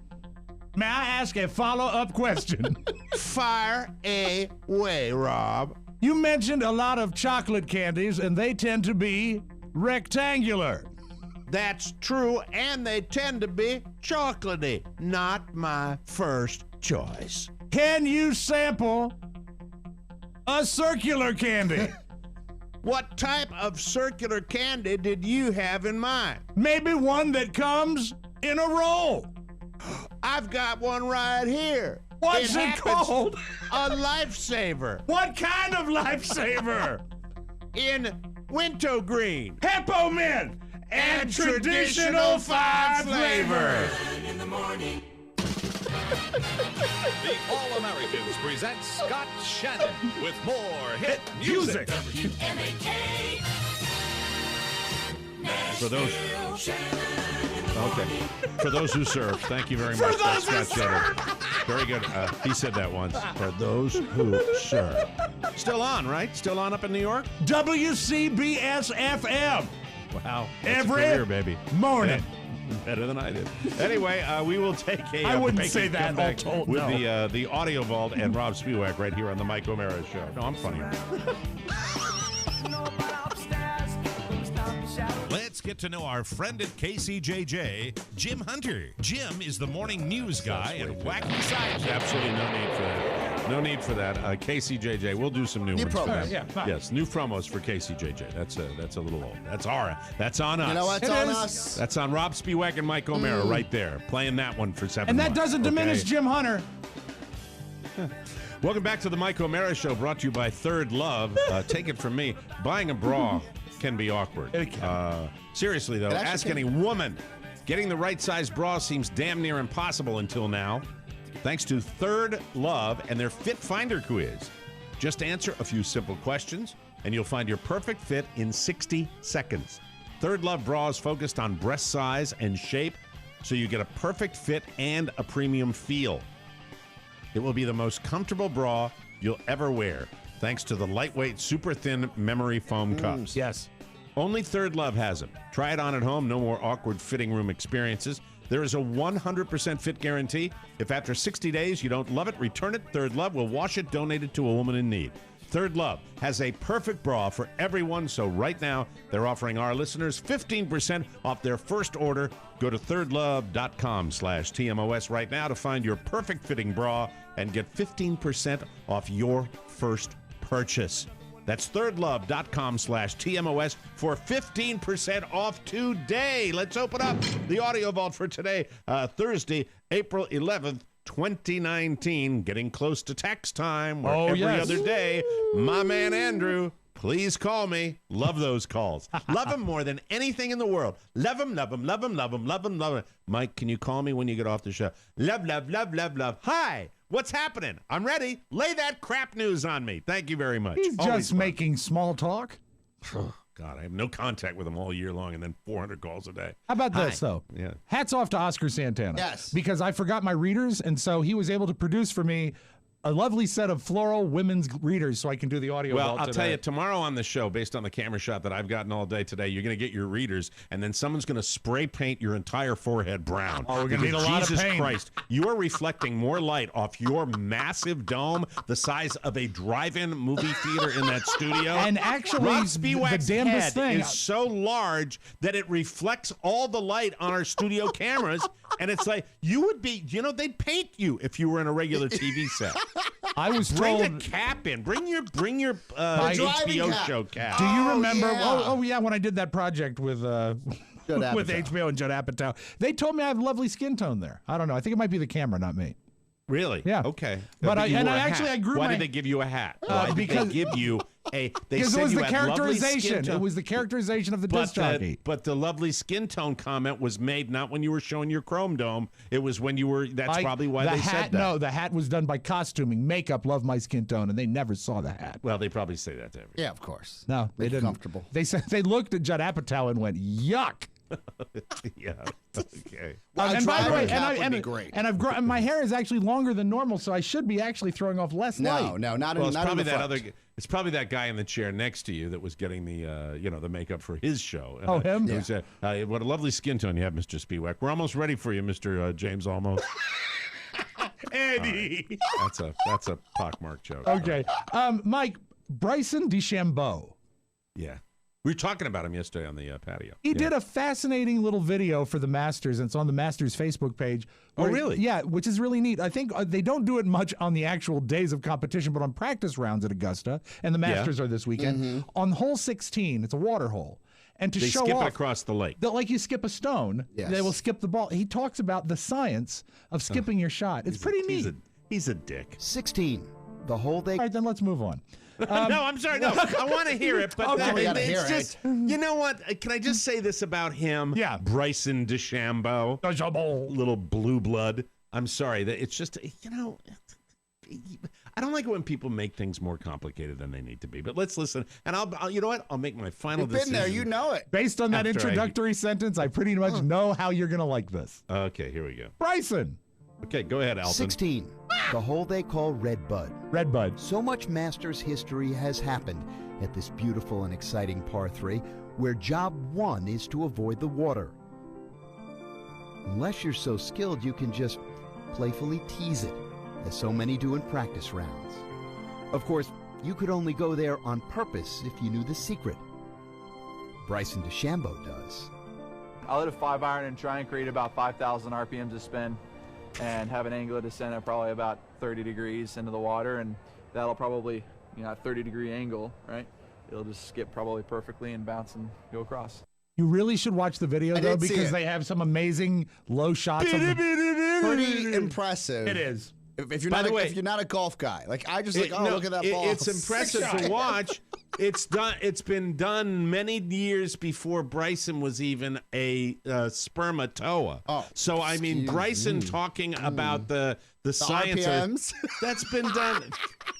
may I ask a follow-up question? Fire away, Rob. You mentioned a lot of chocolate candies, and they tend to be rectangular. That's true, and they tend to be chocolatey. Not my first choice. Can you sample a circular candy? What type of circular candy did you have in mind? Maybe one that comes in a roll. I've got one right here. What's it happens called? A lifesaver. What kind of lifesaver? In wintergreen. Peppermint and traditional 5 flavors. In the morning. The All-Americans present Scott Shannon with more hit music. WMAK. For those, for those who serve, thank you very For much. those who That's Scott Shannon. Very good. He said that once. For those who serve. Still on, right? Still on up in New York? WCBS FM. Wow. That's Every a career, baby. morning. Yeah, better than I did. Anyway, we will take a I wouldn't break say and that, come back all told, with no. the Audio Vault and Rob Spiewak right here on the Mike O'Mara Show. No, I'm funny. Let's get to know our friend at KCJJ, Jim Hunter. Jim is the morning news guy and wacky side. Absolutely no need for that. No need for that. KCJJ, we'll do some new ones. promos. Yeah, fine. Yes, new promos for KCJJ. That's a little old. That's on us. You know what's It on is. us? That's on Rob Spiewak and Mike O'Mara right there, playing that one for 7 And that months, doesn't diminish okay? Jim Hunter. Welcome back to the Mike O'Mara Show, brought to you by Third Love. Take it from me, buying a bra can be awkward. It can. Seriously, though, It actually ask can. any woman. Getting the right size bra seems damn near impossible until now. Thanks to Third Love and their Fit Finder quiz. Just answer a few simple questions, and you'll find your perfect fit in 60 seconds. Third Love bras focused on breast size and shape, so you get a perfect fit and a premium feel. It will be the most comfortable bra you'll ever wear, thanks to the lightweight, super thin memory foam cups. Yes. Only Third Love has them. Try it on at home. No more awkward fitting room experiences. There is a 100% fit guarantee. If after 60 days you don't love it, return it. Third Love will wash it, donate it to a woman in need. Third Love has a perfect bra for everyone, so right now they're offering our listeners 15% off their first order. Go to thirdlove.com/TMOS right now to find your perfect fitting bra and get 15% off your first purchase. That's thirdlove.com/TMOS for 15% off today. Let's open up the audio vault for today, Thursday, April 11th, 2019. Getting close to tax time, where every other day, my man Andrew, please call me. Love those calls. Love them more than anything in the world. Love them, love them, love them, love them, love them, love them. Mike, can you call me when you get off the show? Love, love, love, love, love. Hi. What's happening? I'm ready. Lay that crap news on me. Thank you very much. He's Always just fun. making small talk. Oh, God, I have no contact with him all year long, and then 400 calls a day. How about this, though? Yeah. Hats off to Oscar Santana. Yes. Because I forgot my readers, and so he was able to produce for me a lovely set of floral women's readers so I can do the audio Well, vault I'll today. tell you, tomorrow on the show, based on the camera shot that I've gotten all day today, you're going to get your readers, and then someone's going to spray paint your entire forehead brown. Oh, we're going to need a lot of Jesus paint. Christ, you are reflecting more light off your massive dome, the size of a drive-in movie theater in that studio. And actually, Rob the Spiewak's damnedest head thing is so large that it reflects all the light on our studio cameras, and it's like, you would be, they'd paint you if you were in a regular TV set. I was Bring told. a cap in. Bring your My HBO cap. show cap. Do you remember? yeah. Yeah, when I did that project with Judd with Apatow. HBO and Judd Apatow, they told me I have lovely skin tone there. I don't know. I think it might be the camera, not me. Really? Yeah. Okay. But I you and wore I a actually hat. I grew Why my. did they give you a hat? Why did because- they give you a? They Because said it was you the had lovely skin characterization. tone. It was the characterization of the disc jockey. But the lovely skin tone comment was made not when you were showing your chrome dome. It was when you were. That's probably why the they hat, said that. No, the hat was done by costuming, makeup, love my skin tone, and they never saw the hat. Well, they probably say that to everyone. Yeah, of course. No, they Make it didn't. comfortable. They said they looked at Judd Apatow and went, "Yuck." Yeah. Okay. And by the way, cap would be and great. I've grown. My hair is actually longer than normal, so I should be actually throwing off less light. No, not Well, in it's not in probably the that front. other. It's probably that guy in the chair next to you that was getting the, the makeup for his show. Oh, him? Who said, "What a lovely skin tone you have, Mr. Spiewak. We're almost ready for you, Mr. James. Almost." Eddie. Right. That's a pockmarked joke. Okay, Mike, Bryson DeChambeau. Yeah. We were talking about him yesterday on the patio. He did a fascinating little video for the Masters, and it's on the Masters Facebook page. Oh, where- really? Yeah, which is really neat. I think they don't do it much on the actual days of competition, but on practice rounds at Augusta, and the Masters are this weekend. On hole 16, it's a water hole. And to They show skip off, it across the lake. like you skip a stone, Yes. they will skip the ball. He talks about the science of skipping your shot. It's pretty neat. He's a dick. 16. The whole day. All right, then let's move on. No, I'm sorry. No, I want to hear it, but Okay. We gotta it's hear just, you know what? Can I just say this about him? Yeah. Bryson DeChambeau. Little blue blood. I'm sorry. That it's just, I don't like it when people make things more complicated than they need to be. But let's listen. And I'll you know what? I'll make my final You've been decision. there, you know it. Based on that After I- introductory sentence, I pretty much know how you're going to like this. Okay, here we go. Bryson. Okay, go ahead, Alton. 16. The hole they call Red Bud. Red Bud. So much Masters history has happened at this beautiful and exciting par 3, where job 1 is to avoid the water. Unless you're so skilled, you can just playfully tease it, as so many do in practice rounds. Of course, you could only go there on purpose if you knew the secret. Bryson DeChambeau does. I'll hit a 5-iron and try and create about 5,000 RPMs of spin and have an angle of descent at probably about 30 degrees into the water, and that'll probably, a 30-degree angle, right? It'll just skip probably perfectly and bounce and go across. You really should watch the video, I though, did see because it. they have some amazing low shots. Of the... Pretty impressive. It is. If you're By not the way, if you're not a golf guy, like I just No, look at that ball. It's impressive to watch. It's done. It's been done many years before Bryson was even a spermatoa. Oh, so I mean, Bryson talking about the science. RPMs. That's been done.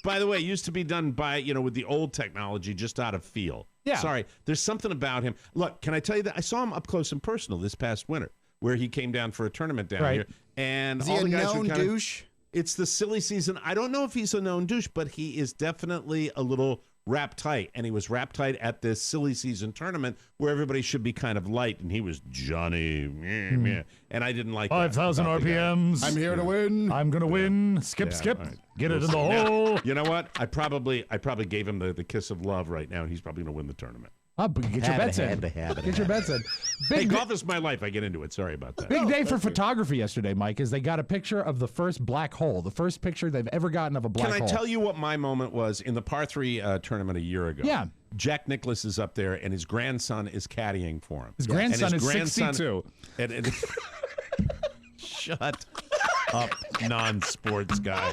By the way, it used to be done by with the old technology, just out of feel. Yeah. Sorry, there's something about him. Look, can I tell you that I saw him up close and personal this past winter, where he came down for a tournament down Right. here, and Is he all a the guys known were kind of. douche? It's the silly season. I don't know if he's a known douche, but he is definitely a little wrap tight. And he was wrap tight at this silly season tournament where everybody should be kind of light. And he was Johnny. And I didn't like 5,000 RPMs. I'm here to win. I'm going to win. Skip. Right. Get it in the hole. You know what? I probably gave him the kiss of love right now, and he's probably going to win the tournament. But get your bets in. Get your bets in. Hey, golf is my life. I get into it. Sorry about that. Big day for photography yesterday, Mike, is they got a picture of the first black hole, the first picture they've ever gotten of a black hole. Can I tell you what my moment was in the par 3 tournament a year ago? Yeah. Jack Nicklaus is up there, and his grandson is caddying for him. His grandson is 62. Shut up, non-sports guy.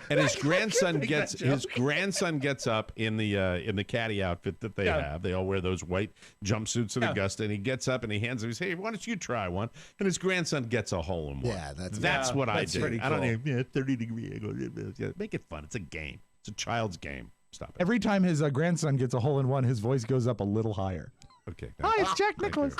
And his grandson gets up in the caddy outfit that they have. They all wear those white jumpsuits at Augusta, and he gets up and he hands him. He says, "Hey, why don't you try one?" And his grandson gets a hole in one. Yeah, that's what I do. Pretty cool. I don't know. 30-degree. Make it fun. It's a game. It's a child's game. Stop it. Every time his grandson gets a hole in one, his voice goes up a little higher. Okay. Hi, it's Jack Nicklaus.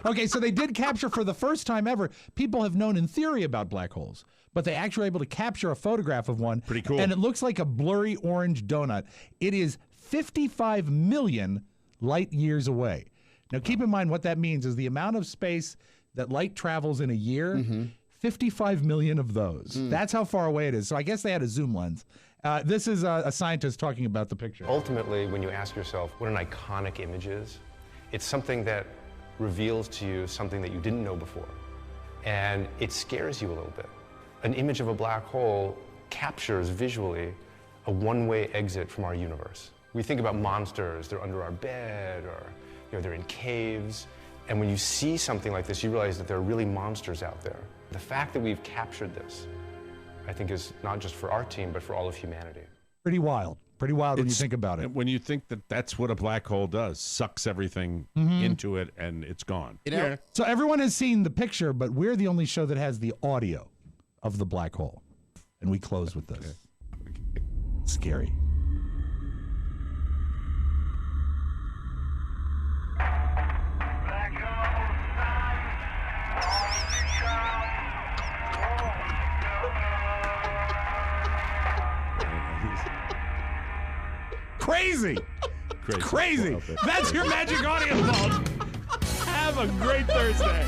Okay, so they did capture for the first time ever. People have known in theory about black holes, but they actually were able to capture a photograph of one. Pretty cool. And it looks like a blurry orange donut. It is 55 million light years away. Now, keep in mind what that means is the amount of space that light travels in a year, 55 million of those. That's how far away it is. So I guess they had a zoom lens. This is a scientist talking about the picture. Ultimately, when you ask yourself what an iconic image is, it's something that reveals to you something that you didn't know before. And it scares you a little bit. An image of a black hole captures visually a one-way exit from our universe. We think about monsters, they're under our bed, or they're in caves. And when you see something like this, you realize that there are really monsters out there. The fact that we've captured this, I think, is not just for our team, but for all of humanity. Pretty wild. Pretty wild when you think about it. When you think that that's what a black hole does, sucks everything into it, and it's gone. So everyone has seen the picture, but we're the only show that has the audio of the black hole. And we close with this. Scary. Crazy. Crazy. That's your magic audience bulb. Have a great Thursday.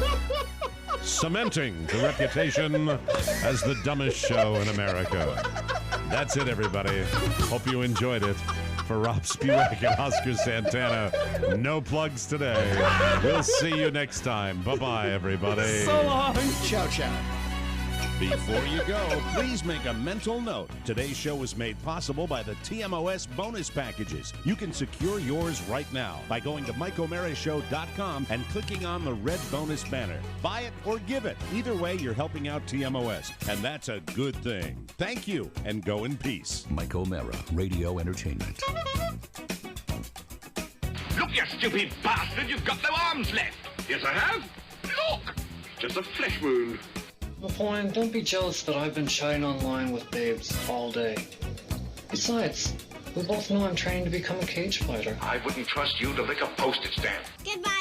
Cementing the reputation as the dumbest show in America. That's it, everybody. Hope you enjoyed it. For Rob Spiewak and Oscar Santana, no plugs today. We'll see you next time. Bye-bye, everybody. So long. Ciao, ciao. Before you go, please make a mental note. Today's show was made possible by the TMOS bonus packages. You can secure yours right now by going to MikeO'MaraShow.com and clicking on the red bonus banner. Buy it or give it. Either way, you're helping out TMOS, and that's a good thing. Thank you, and go in peace. Mike O'Mara, Radio Entertainment. Look, you stupid bastard, you've got no arms left. Yes, I have. Look, just a flesh wound. Fine, don't be jealous that I've been chatting online with babes all day. Besides, we both know I'm training to become a cage fighter. I wouldn't trust you to lick a postage stamp. Goodbye.